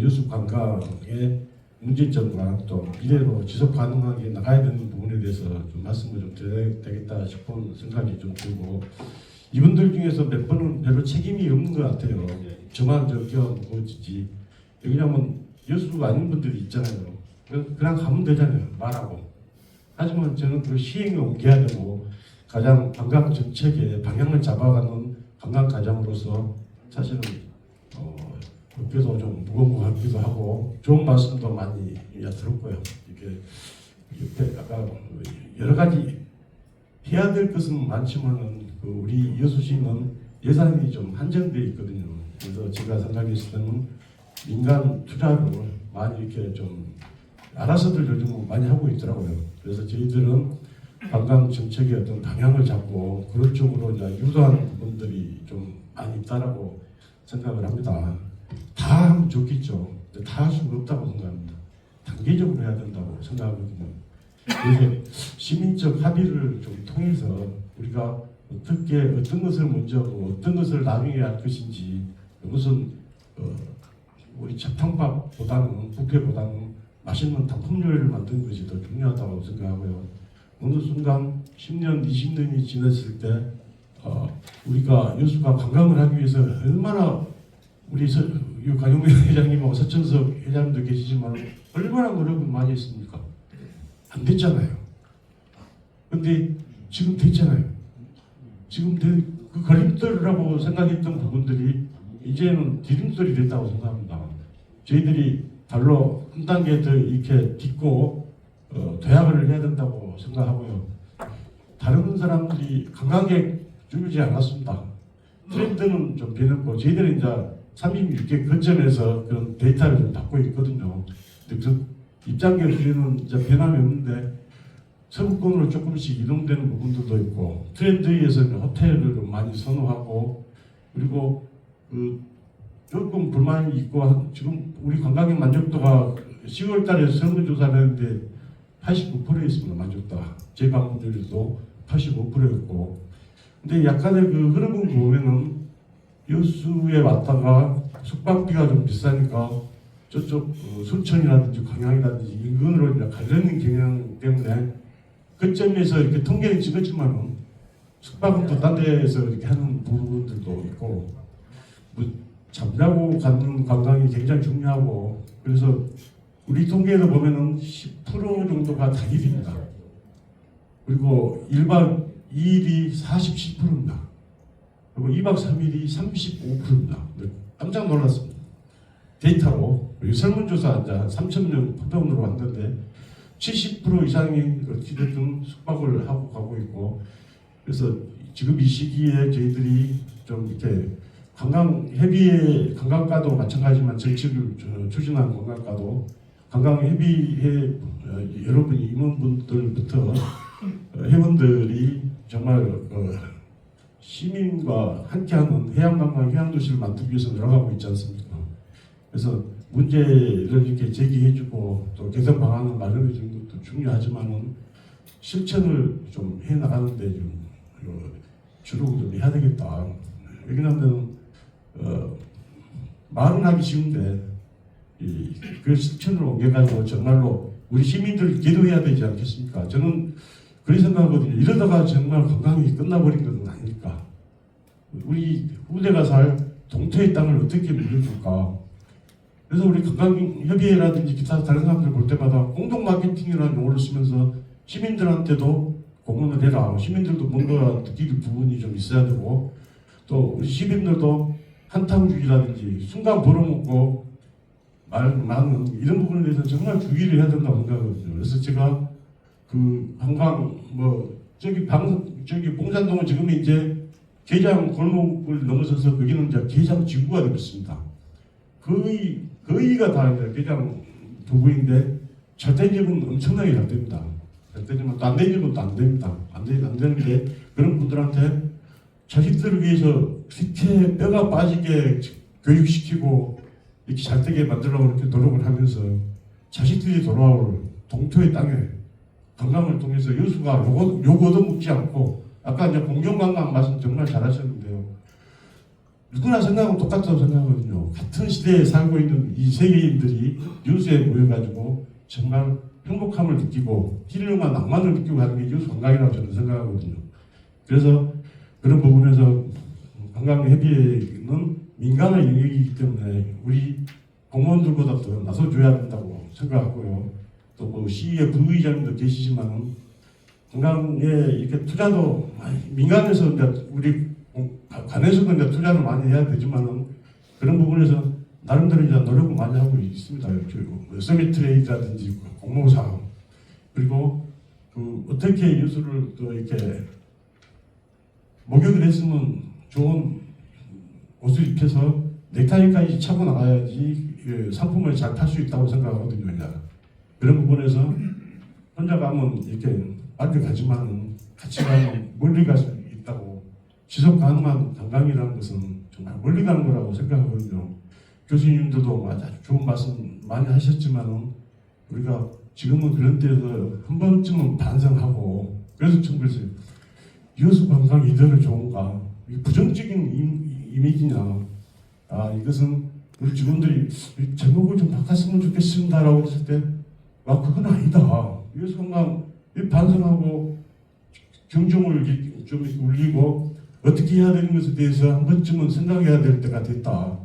여수 관광의 문제점과 또 미래로 지속 가능하게 나가야 되는 부분에 대해서 좀 말씀을 좀 드려야 되겠다 싶은 생각이 좀 들고, 이분들 중에서 몇 분은 별로 책임이 없는 것 같아요. 저만 겪어보지. 왜냐하면 여수 아닌 분들이 있잖아요. 그냥 가면 되잖아요. 말하고. 하지만 저는 그 시행에 옮겨야 되고, 가장 관광 정책의 방향을 잡아가는 관광 가장으로서 사실은 그래도 좀 무거운 것 같기도 하고, 좋은 말씀도 많이 들었고요. 이렇게 아까 여러 가지 해야 될 것은 많지만은 우리 여수시는 예산이 좀 한정되어 있거든요. 그래서 제가 생각했을 때는 민간 투자를 많이 이렇게 좀 알아서들 요즘 많이 하고 있더라고요. 그래서 저희들은 관광 정책의 어떤 방향을 잡고 그런 쪽으로 이제 유도하는 부분들이 좀 많이 있다라고 생각을 합니다. 다 하면 좋겠죠. 근데 다 할 수는 없다고 생각합니다. 단계적으로 해야 된다고 생각하거든요. 그래서 시민적 합의를 좀 통해서 우리가 어떻게 어떤 것을 먼저 하고 어떤 것을 나중에 할 것인지, 그것은 우리 재탕밥보다는 뷔페보다는 맛있는 단품 요리를 만드는 것이 더 중요하다고 생각하고요. 어느 순간 10년, 20년이 지났을 때 우리가 여수가 관광을 하기 위해서 얼마나 우리 강용민 회장님하고 서천석 회장님도 계시지만 얼마나 노력을 많이 했습니까? 안 됐잖아요. 근데 지금 됐잖아요. 지금 그 걸림돌이라고 생각했던 부분들이 이제는 디딤돌이 됐다고 생각합니다. 저희들이 발로 한 단계 더 이렇게 딛고 도약을 해야 된다고 생각하고요. 다른 사람들이 관광객 줄지 않았습니다. 트렌드는 좀 변했고, 저희들은 이제 36개 거점에서 그런 데이터를 좀 받고 있거든요. 근데 그 입장객 수준은 이제 변함이 없는데 서구권으로 조금씩 이동되는 부분들도 있고, 트렌드에 의해서 호텔을 좀 많이 선호하고, 그리고 조금 불만이 있고, 지금 우리 관광객 만족도가 10월 달에 설문조사를 했는데 89%였습니다. 만족도가. 재방문율도 85%였고. 근데 약간의 그 흐름을 보면은 여수에 왔다가 숙박비가 좀 비싸니까 저쪽 순천이라든지 광양이라든지 인근으로 가려는 경향 때문에 그 점에서 이렇게 통계를 찍었지만은 숙박은 또 딴 데에서 이렇게 하는 부분들도 있고, 뭐 잠자고 가는 관광이 굉장히 중요하고, 그래서 우리 통계에도 보면은 10% 정도가 당일입니다. 그리고 1박 2일이 47%입니다. 그리고 2박 3일이 35%입니다. 깜짝 놀랐습니다. 데이터로 설문조사 이제 3,000명 포병으로 왔는데 70% 이상이 어찌됐든 숙박을 하고 가고 있고, 그래서 지금 이 시기에 저희들이 좀 이렇게 관광회비의 관광과도 마찬가지지만 정책을 추진한 관광과도 관광회비에 여러분이 임원분들부터 회원들이 정말 시민과 함께하는 해양관광 해양도시를 만들기 위해서 노력하고 있지 않습니까? 그래서 문제를 이렇게 제기해주고 또 개선 방안을 마련해주는 것도 중요하지만은 실천을 좀 해나가는데 좀 주력을 좀 해야 되겠다. 왜냐하면 말은 하기 쉬운데 그 실천으로 옮겨가지고 정말로 우리 시민들 기도해야 되지 않겠습니까? 저는 그렇게 생각하거든요. 이러다가 정말 관광이 끝나버린 것은 아니니까. 우리 후대가 살 동토의 땅을 어떻게 물려줄까? 그래서 우리 관광협의회라든지 기타 다른 사람들 볼 때마다 공동 마케팅이라는 용어를 쓰면서 시민들한테도 공헌을 해라. 시민들도 뭔가 느낄 부분이 좀 있어야 되고, 또 우리 시민들도 한탕주의라든지 순간 벌어먹고 많은 이런 부분에 대해서 정말 주의를 해야 된다고 생각하거든요. 그래서 제가 그 한강 저기 봉산동은 지금 이제 게장 골목을 넘어서서 거기는 이제 게장 지구가 되고 있습니다. 거의가 다 이제 게장 부부인데 잘된 집은 엄청나게 잘 됩니다. 잘 되지만 또 안 된 집은 또 안 됩니다. 안 되는데 그런 분들한테 자식들을 위해서 그렇게 뼈가 빠지게 교육시키고 이렇게 잘 되게 만들려고 이렇게 노력을 하면서 자식들이 돌아올 동토의 땅에 관광을 통해서 여수가 요거 얻어먹지 않고 아까 이제 공정관광 말씀 정말 잘하셨는데요. 누구나 생각은 똑같다고 생각하거든요. 같은 시대에 살고 있는 이 세계인들이 여수에 모여가지고 정말 행복함을 느끼고 힐링과 낭만을 느끼고 하는 게 여수 관광이라고 저는 생각하거든요. 그래서 그런 부분에서 관광회비는 민간의 영역이기 때문에 우리 공무원들보다 더 나서줘야 된다고 생각하고요. 또 뭐 시의 부의장님도 계시지만 관광에 이렇게 투자도 민간에서 이제 우리 관에서도 이제 투자를 많이 해야 되지만은 그런 부분에서 나름대로 이제 노력을 많이 하고 있습니다. 서밋 트레이드라든지 공모상 그리고 그 어떻게 여수를 또 이렇게 목욕을 했으면 좋은 옷을 입혀서 넥타이까지 차고 나가야지 상품을 잘 팔 수 있다고 생각하거든요. 이제. 그런 부분에서 혼자 가면 이렇게 빨리 가지만 같이 가면 멀리 갈 수 있다고 지속 가능한 관광이라는 것은 정말 멀리 가는 거라고 생각하거든요. 교수님들도 아주 좋은 말씀 많이 하셨지만 우리가 지금은 그런 데서 한 번쯤은 반성하고 그래서 좀 그랬어요. 여수 관광이 이대로 좋은가? 부정적인 이미지냐? 이것은 우리 직원들이 제목을 좀 바꿨으면 좋겠습니다라고 했을 때 그건 아니다. 여수 관광 반성하고 경종을 좀 울리고 어떻게 해야 되는 것에 대해서 한 번쯤은 생각해야 될 때가 됐다.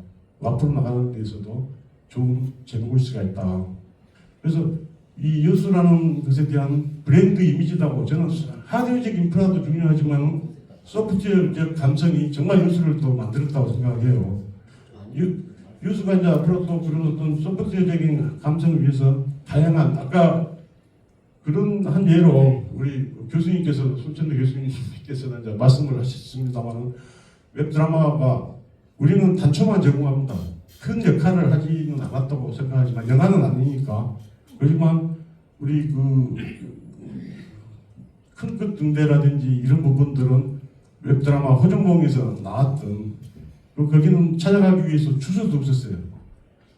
앞으로 나가는 데에서도 좋은 제목일 수가 있다. 그래서 이 여수라는 것에 대한 브랜드 이미지라고 저는 하드웨어적 인프라도 중요하지만 소프트웨어적 감성이 정말 여수를 또 만들었다고 생각해요. 여수가 이제 앞으로 또 그런 어떤 소프트웨어적인 감성을 위해서 다양한 아까 그런 한 예로 우리 교수님께서 손천대 교수님께서는 이제 말씀을 하셨습니다만 웹드라마가 우리는 단초만 제공합니다. 큰 역할을 하지는 않았다고 생각하지만 영화는 아니니까. 그렇지만 우리 큰 것 등대라든지 이런 부분들은 웹드라마 호정봉에서 나왔던 거기는 찾아가기 위해서 주소도 없었어요.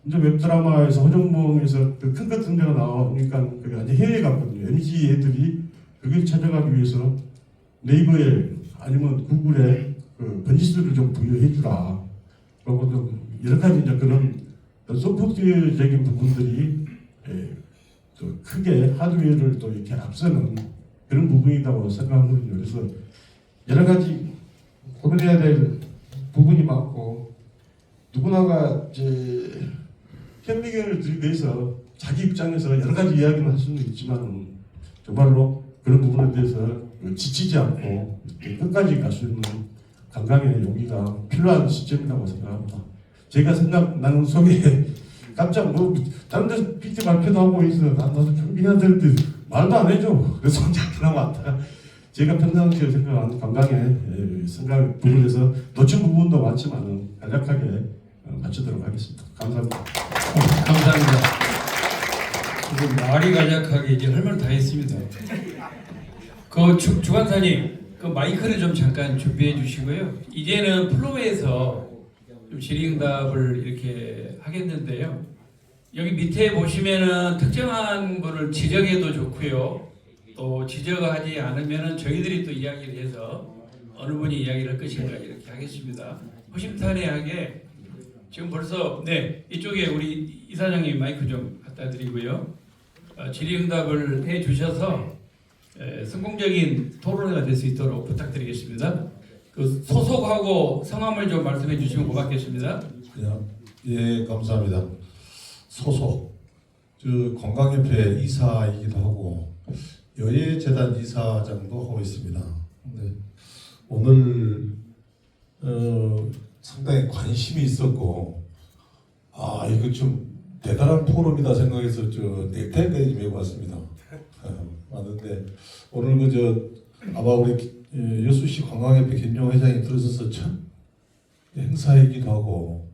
이제 웹드라마에서 호정봉에서 그 큰 것 등대가 나오니까 그게 아주 해외에 갔거든요. MG 애들이 그걸 찾아가기 위해서 네이버에 아니면 구글에 그 번지수를 좀 부여해주라. 그리고 좀 여러 가지 이제 그런 소프트웨어적인 부분들이 또 크게 하드웨어를 또 이렇게 앞서는 그런 부분이라고 생각하거든요. 그래서 여러 가지 고민해야 될 부분이 많고 누구나가 이제 현미경을 들이대서 자기 입장에서 여러 가지 이야기를 할 수는 있지만 정말로 그런 부분에 대해서 지치지 않고 끝까지 갈 수 있는 관광의 용기가 필요한 시점이라고 생각합니다. 제가 생각나는 속에 깜짝 다른 데서 PT 발표도 하고 있어. 나도 준비해야 되는데 말도 안 해줘. 그래서 혼자 그냥 왔다가 제가 평상시에 생각하는 관광의 생각 부분에서 놓친 부분도 많지만 간략하게 맞추도록 하겠습니다. 감사합니다. 감사합니다. 지금 말이 간략하게 이제 할 말 다 했습니다. 그 주관사님 그 마이크를 좀 잠깐 준비해 주시고요. 이제는 플로에서 좀 질의응답을 이렇게 하겠는데요. 여기 밑에 보시면은 특정한 분을 지적해도 좋고요. 또 지적하지 않으면은 저희들이 또 이야기를 해서 어느 분이 이야기를 할 것인가 이렇게 하겠습니다. 허심탄회하게 지금 벌써 이쪽에 우리 이사장님 마이크 좀 갖다 드리고요. 질의응답을 해 주셔서 성공적인 토론회가 될 수 있도록 부탁드리겠습니다. 그 소속하고 성함을 좀 말씀해 주시면 고맙겠습니다. 예, 감사합니다. 소속, 관광협회 이사이기도 하고 여예재단 이사장도 하고 있습니다. 네. 오늘 상당히 관심이 있었고 이거 좀 대단한 포럼이다 생각해서 넥타이까지 메고 왔습니다. 왔는데 오늘 아마 우리 여수시 관광협회 김용 회장이 들으셔서 첫 행사이기도 하고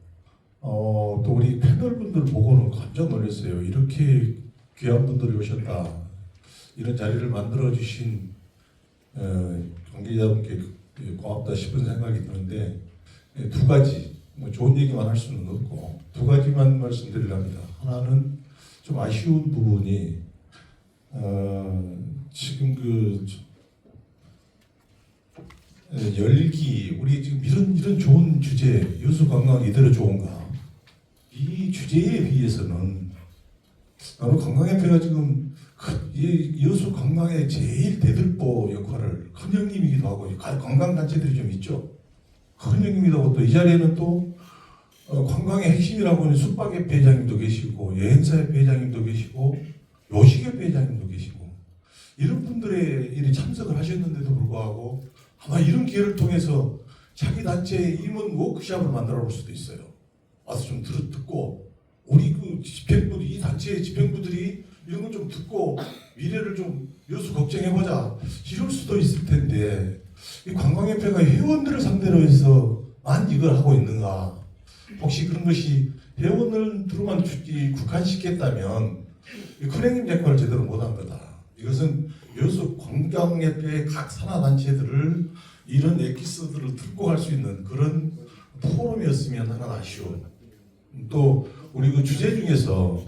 또 우리 패널분들 보고는 깜짝 놀랐어요. 이렇게 귀한 분들이 오셨다. 이런 자리를 만들어 주신 관계자분께 고맙다 싶은 생각이 드는데 두 가지 뭐 좋은 얘기만 할 수는 없고 두 가지만 말씀드리려 합니다. 하나는 좀 아쉬운 부분이 지금 그 열기 우리 지금 이런 좋은 주제 여수 관광 이대로 좋은가? 이 주제에 비해서는 나는 관광협회가 지금 이 여수 관광의 제일 대들보 역할을 큰 형님이기도 하고 관광단체들이 좀 있죠. 큰 형님이기도 하고 또 이 자리에는 또 관광의 핵심이라고 하는 숙박협회 회장님도 계시고 여행사협회 회장님도 계시고 요식협회 회장님도 계시고 이런 분들의 일이 참석을 하셨는데도 불구하고 아마 이런 기회를 통해서 자기 단체의 임원 워크숍을 만들어 볼 수도 있어요. 와서 좀 듣고 우리 그 집행부 이 단체의 집행부들이 이런 걸 좀 듣고 미래를 좀 여수 걱정해보자 이럴 수도 있을 텐데 이 관광협회가 회원들을 상대로 해서만 이걸 하고 있는가? 혹시 그런 것이 회원들로만 국한시켰다면 큰 형님 역할을 제대로 못한 거다. 이것은 여수 관광협회의 각 산하단체들을 이런 엑기스들을 듣고 갈 수 있는 그런 포럼이었으면 하는 아쉬움. 또 우리 그 주제 중에서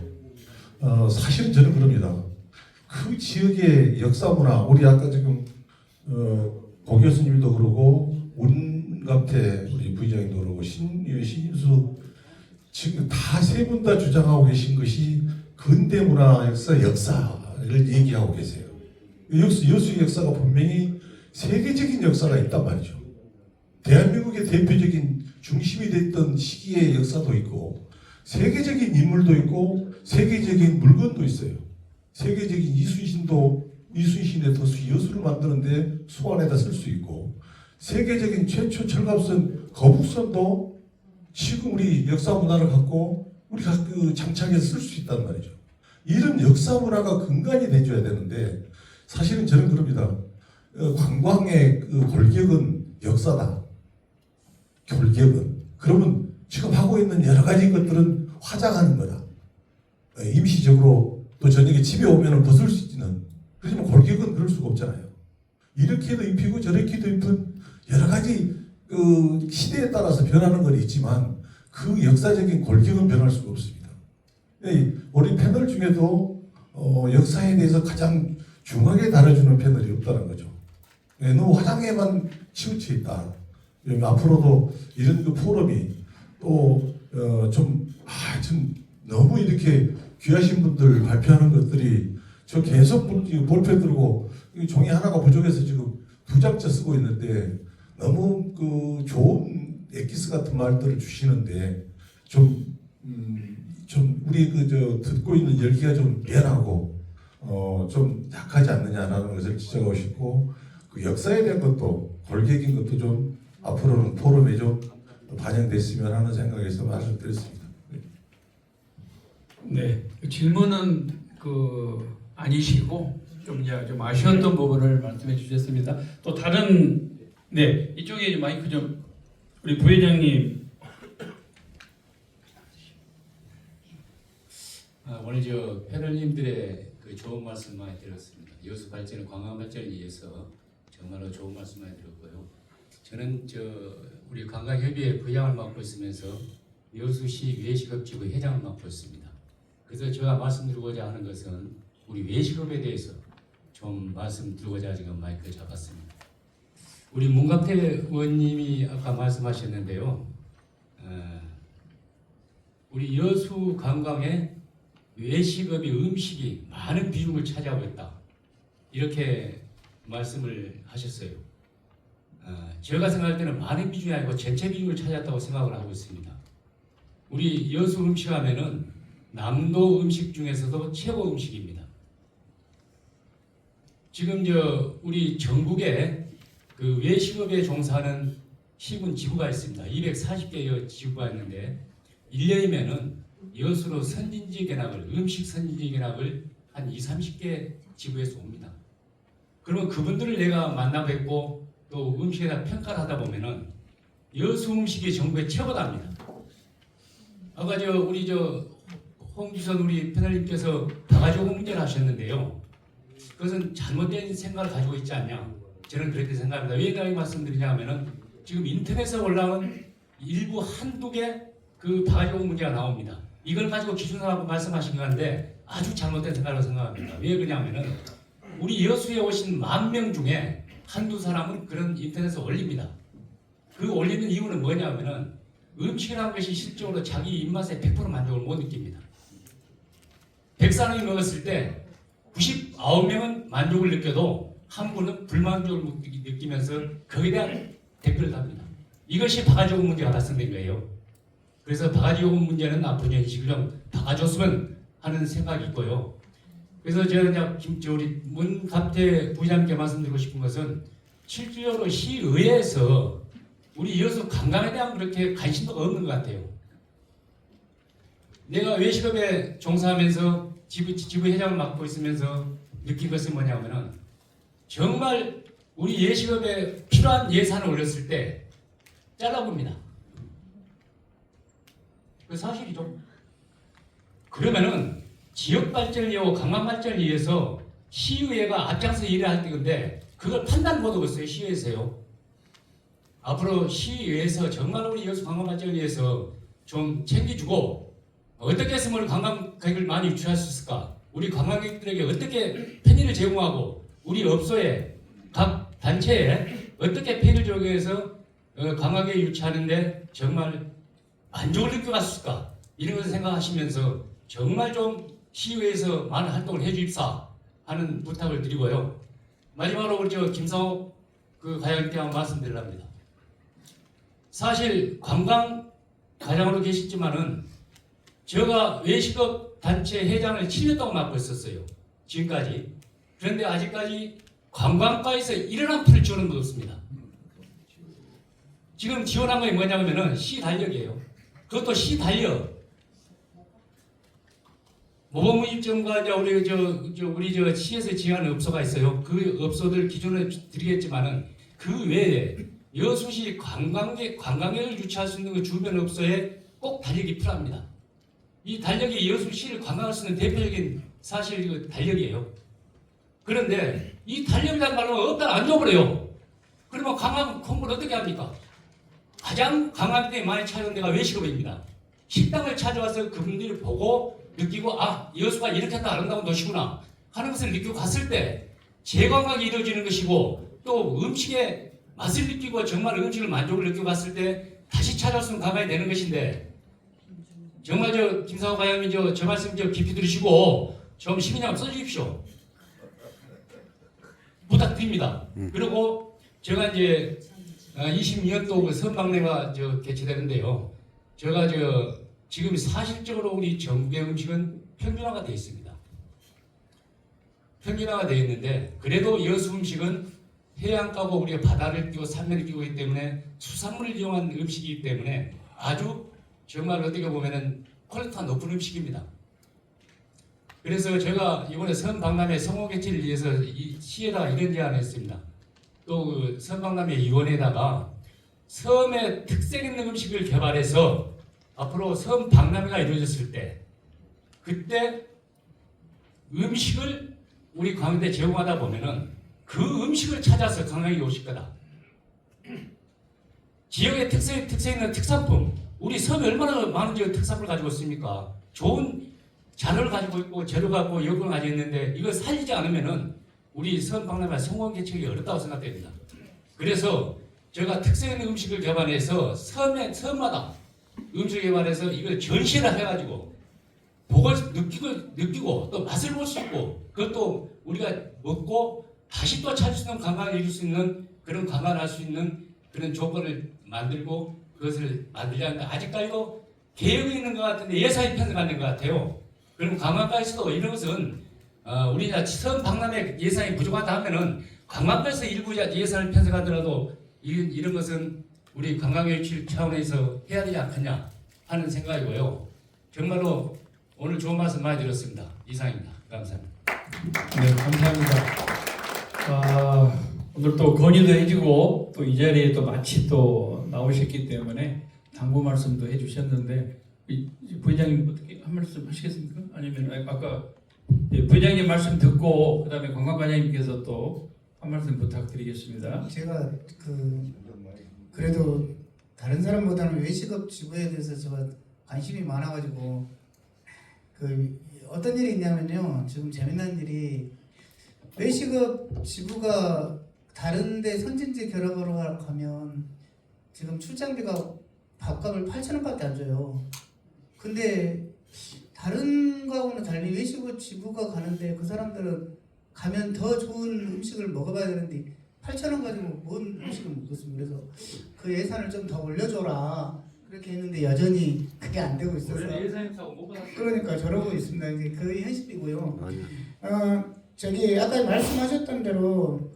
사실은 저는 그럽니다. 그 지역의 역사문화 우리 아까 지금 고 교수님도 그러고 운갑태 우리 부의장님도 그러고 신인수 지금 다 세 분 다 주장하고 계신 것이 근대문화 역사를 얘기하고 계세요. 여수의 역사가 분명히 세계적인 역사가 있단 말이죠. 대한민국의 대표적인 중심이 됐던 시기의 역사도 있고 세계적인 인물도 있고 세계적인 물건도 있어요. 세계적인 이순신의 도시 여수를 만드는데 수완에다 쓸 수 있고 세계적인 최초 철갑선 거북선도 지금 우리 역사 문화를 갖고 우리가 그 장착해서 쓸 수 있단 말이죠. 이런 역사 문화가 근간이 돼줘야 되는데 사실은 저는 그럽니다. 관광의 그 골격은 역사다. 골격은. 그러면 지금 하고 있는 여러 가지 것들은 화장하는 거다. 임시적으로 또 저녁에 집에 오면 벗을 수 있는. 그렇지만 골격은 그럴 수가 없잖아요. 이렇게도 입히고 저렇게도 입은 여러 가지 그 시대에 따라서 변하는 건 있지만 그 역사적인 골격은 변할 수가 없습니다. 우리 패널 중에도 역사에 대해서 가장 중하게 다뤄주는 패널이 없다는 거죠. 너무 화장에만 치우쳐 있다. 앞으로도 이런 그 포럼이 또 좀 너무 이렇게 귀하신 분들 발표하는 것들이 저 계속 볼펜 들고 종이 하나가 부족해서 지금 2장째 쓰고 있는데 너무 그 좋은 엑기스 같은 말들을 주시는데 좀 우리 듣고 있는 열기가 좀 미안하고 좀 약하지 않느냐라는 것을 지적하고 싶고 그 역사에 대한 것도 골격인 것도 좀 앞으로는 포럼에 좀 반영됐으면 하는 생각에서 말씀드렸습니다. 네, 질문은 아니시고 좀 아쉬웠던 부분을 말씀해 주셨습니다. 또 다른 이쪽에 마이크 좀 우리 부회장님. 오늘 저 패널님들의 그 좋은 말씀 많이 들었습니다. 여수 발전을 관광 발전을 위해서 정말로 좋은 말씀 많이 들었고요. 저는 우리 관광협의회 부회장을 맡고 있으면서 여수시 외식업지구 회장을 맡고 있습니다. 그래서 제가 말씀드리고자 하는 것은 우리 외식업에 대해서 좀 말씀드리고자 지금 마이크를 잡았습니다. 우리 문갑태 의원님이 아까 말씀하셨는데요. 우리 여수 관광에 외식업이 음식이 많은 비중을 차지하고 있다. 이렇게 말씀을 하셨어요. 제가 생각할 때는 많은 비중이 아니고 전체 비중을 차지했다고 생각을 하고 있습니다. 우리 여수 음식 하면은 남도 음식 중에서도 최고 음식입니다. 지금 우리 전국에 그 외식업에 종사하는 시군 지구가 있습니다. 240개의 지구가 있는데 1년이면은 여수로 선진지 견학을 음식 선진지 견학을 한 20-30개 지구에서 옵니다. 그러면 그분들을 내가 만나 뵙고 또 음식에 대한 평가를 하다 보면은 여수 음식이 전국에 최고답니다. 아까 우리 홍주선 우리 패널님께서 바가지고 문제를 하셨는데요. 그것은 잘못된 생각을 가지고 있지 않냐? 저는 그렇게 생각합니다. 왜 이렇게 말씀드리냐면은 지금 인터넷에 올라온 일부 한두 개 그 바가지고 문제가 나옵니다. 이걸 가지고 기준하고 말씀하신 건데 아주 잘못된 생각이라고 생각합니다. 왜 그러냐면은 우리 여수에 오신 10,000명 중에 한두 사람은 그런 인터넷에 올립니다. 그 올리는 이유는 뭐냐면은 음식이라는 것이 실적으로 자기 입맛에 100% 만족을 못 느낍니다. 100사람이 먹었을 때 99명은 만족을 느껴도 한 분은 불만족을 느끼면서 거기에 대한 댓글을 답니다. 이것이 바가지 요금 문제가 발생된 거예요. 그래서 바가지 요금 문제는 앞으로 인식을 좀 바꿔줬으면 하는 생각이 있고요. 그래서 제가 우리 문갑태 부장님께 말씀드리고 싶은 것은 실질적으로 시의회에서 우리 여수 관광에 대한 그렇게 관심도가 없는 것 같아요. 내가 외식업에 종사하면서 지부 회장을 맡고 있으면서 느낀 것은 뭐냐면은 정말 우리 외식업에 필요한 예산을 올렸을 때 잘라봅니다. 그 사실이죠. 그러면은 지역 발전을 위하고 관광 발전을 위해서 시의회가 앞장서 일을 할 때인데 그걸 판단 못 하고 있어요. 시의회에서요. 앞으로 시의회에서 정말 우리 여수 관광 발전을 위해서 좀 챙겨주고 어떻게 했으면 관광객을 많이 유치할 수 있을까? 우리 관광객들에게 어떻게 편의를 제공하고 우리 업소에 각 단체에 어떻게 편의를 제공해서 관광객 유치하는데 정말 만족을 느껴갈 수 있을까? 이런 것을 생각하시면서 정말 좀 시의회에서 많은 활동을 해주십사 하는 부탁을 드리고요. 마지막으로 우리 김상옥 과장님께 한번 말씀드리랍니다. 사실 관광 과장으로 계시지만은 제가 외식업 단체 회장을 7년 동안 맡고 있었어요. 지금까지. 그런데 아직까지 관광과에서 일어난 풀을 지원한 것 없습니다. 지금 지원한 게 뭐냐면은 시달력이에요. 그것도 시달력. 모범 입점과 우리 시에서 지원하는 업소가 있어요. 그 업소들 기준을 드리겠지만은 그 외에 여수시 관광객을 유치할 수 있는 그 주변 업소에 꼭 달력이 필요합니다. 이 달력이 여수시를 관광할 수 있는 대표적인 사실 달력이에요. 그런데 이 달력이라는 말로 없다가 안 줘버려요. 그러면 관광 홍보를 어떻게 합니까? 가장 관광객들이 많이 찾아오는 데가 외식업입니다. 식당을 찾아와서 그분들을 보고 느끼고 여수가 이렇게 다 아름다운 도시구나 하는 것을 느끼고 갔을 때 재관광이 이루어지는 것이고 또 음식의 맛을 느끼고 정말 음식을 만족을 느끼고 갔을 때 다시 찾아올 수 있는 관광이 되는 것인데 정말 김상호 과장님 저 말씀 깊이 들으시고 좀 시민양 써주십시오. 부탁드립니다. 그리고 제가 이제 22년도 선박내가 개최되는데요. 제가 지금 사실적으로 우리 전국의 음식은 평준화가 되어 있습니다. 평준화가 되어 있는데 그래도 여수 음식은 해안가고 우리가 바다를 끼고 산면을 끼고 있기 때문에 수산물을 이용한 음식이기 때문에 아주 정말 어떻게 보면은 퀄리티가 높은 음식입니다. 그래서 제가 이번에 선박람회 성호 개최를 위해서 이 시에다가 이런 제안을 했습니다. 또 그 선박람회 위원회에다가 섬의 특색 있는 음식을 개발해서 앞으로 섬 박람회가 이루어졌을 때 그때 음식을 우리 관광대 제공하다 보면은 그 음식을 찾아서 관광객이 오실 거다. 지역의 특색 있는 특산품 우리 섬이 얼마나 많은 특산품을 가지고 있습니까? 좋은 자료를 가지고 있고 재료가 있고 여건을 가지고 있는데 이걸 살리지 않으면은 우리 섬 박람회 성공 개최하기 어렵다고 생각됩니다. 그래서 제가 특색 있는 음식을 개발해서 섬마다 음식 개발해서 이걸 전시를 해가지고 보고 느끼고 또 맛을 볼 수 있고 그것도 우리가 먹고 다시 또 찾을 수 있는 관광을 이룰 수 있는 그런 관광을 할 수 있는 그런 조건을 만들고 그것을 만들자는데 아직까지도 계획이 있는 것 같은데 예산이 편성안 된 것 같아요. 그럼 관광과에서도 이런 것은 우리가 섬 박람회 예산이 부족하다 하면은 관광과에서 일부 예산을 편성하더라도 이런 것은 우리 관광유치 차원에서 해야 되지 않겠냐 하는 생각이고요. 정말로 오늘 좋은 말씀 많이 들었습니다. 이상입니다. 감사합니다. 네, 감사합니다. 오늘 또 건의도 해주고 또 이 자리에 또 마치 또 나오셨기 때문에 당부 말씀도 해주셨는데 부회장님 어떻게 한 말씀 하시겠습니까? 아니면 아까 부회장님 말씀 듣고 그다음에 관광과장님께서 또 한 말씀 부탁드리겠습니다. 제가 그래도 다른 사람보다는 외식업 지부에 대해서 제가 관심이 많아가지고 어떤 일이 있냐면요. 지금 재미난 일이 외식업 지부가 다른데 선진지 결합으로 가면 지금 출장비가 밥값을 8,000원밖에 안 줘요. 근데 다른 거하고는 달리 외식업 지부가 가는데 그 사람들은 가면 더 좋은 음식을 먹어봐야 되는데 8,000원 가지고 뭔 음식을 먹겠습니까? 그래서 그 예산을 좀 더 올려줘라 그렇게 했는데 여전히 그게 안 되고 있어서 예산에서 못 받았어요. 그러니까 저러고 있습니다. 이제 그게 현실이고요. 저기 아까 말씀하셨던 대로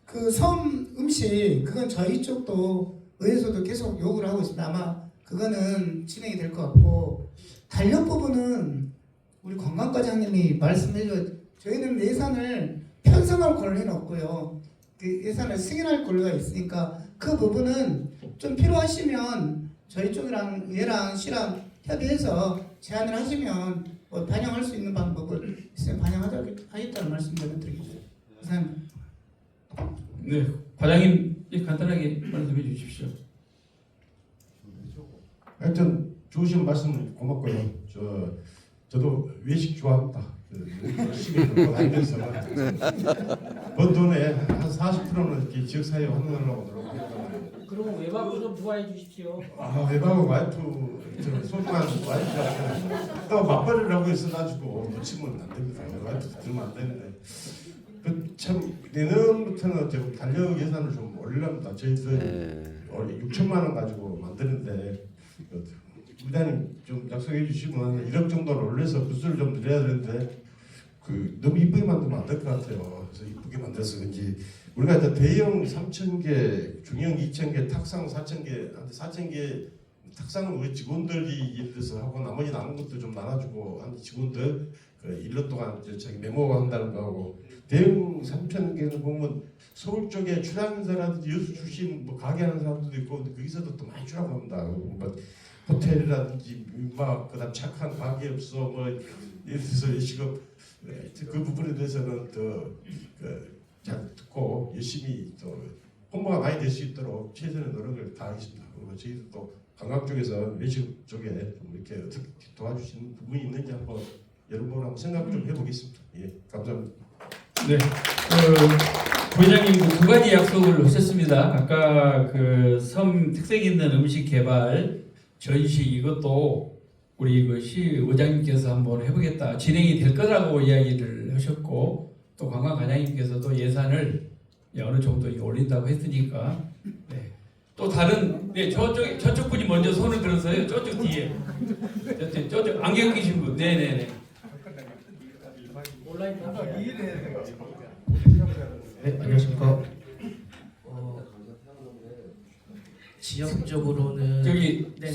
그 섬 음식 그건 저희 쪽도 의회에서도 계속 요구를 하고 있습니다. 아마 그거는 진행이 될 것 같고 달력 부분은 우리 관광과장님이 말씀해줘. 저희는 예산을 편성할 권리는 없고요. 그 예산을 승인할 권리가 있으니까 그 부분은 좀 필요하시면 저희 쪽이랑 얘랑 시랑 협의해서 제안을 하시면 뭐 반영할 수 있는 방법을 있으면 반영하겠다는 말씀 좀 드리겠습니다. 이상. 네, 과장님 간단하게 말씀해 주십시오. 하여튼 좋으신 말씀 고맙고요. 저도 외식 좋아합니다. 열심히 먹고 다니면서 번 돈에 한 40%는 이렇게 지역사회에 환원하려고 노력합니다. 그럼 외박도 좀 부과해 주십시오. 외박은 와이프, 소중한 와이프가 또 맞벌이를 하고 있어가지고 놓치면 안 됩니다. 와이프 들으면 안 되는데 참 내년부터는 좀 달력 예산을 좀 올리랍니다. 저희들 6천만 원 가지고 만드는데 부장님 좀 약속해 주시면 1억 정도를 올려서 부수를 좀 드려야 되는데 너무 이쁘게 만들면 안 될 것 같아요. 그래서 이쁘게 만들어서 그런지 우리가 이제 대형 3,000개, 중형 2,000개, 탁상 4,000개, 4,000개 탁상은 우리 직원들이 예를 들어서 하고 나머지 남은 것도 좀 나눠주고 한 직원들 일년 동안 자기 메모 한다는 거 하고 대형 3,000개는 보면 서울 쪽에 출향사라든지 여수 출신 뭐 가게 하는 사람들도 있고 근데 거기서도 또 많이 주라고 합니다. 뭐 호텔이라든지 막 그다음 착한 가게업소 뭐 예를 들어서 외식업 그 부분에 대해서는 잘 듣고 열심히 또 홍보가 많이 될 수 있도록 최선의 노력을 다하겠습니다. 그리고 저희도 또 관광 쪽에서 외식 쪽에 좀 이렇게 어떻게 도와주시는 부분이 있는지 한번 여러분 한번 생각 좀 해보겠습니다. 예, 감사합니다. 네, 부회장님 두 가지 약속을 하셨습니다. 아까 그 섬 특색 있는 음식 개발 전시 이것도 우리 그 시의장님께서 한번 해보겠다 진행이 될 거라고 이야기를 하셨고 또 관광과장님께서도 예산을 어느 정도 올린다고 했으니까 네. 또 다른 저쪽 분이 먼저 손을 들었어요. 저쪽 뒤에 저쪽 안경 끼신 분 네네네. 온라인 네, 안녕하십니까. 지역적으로는 저기 네네.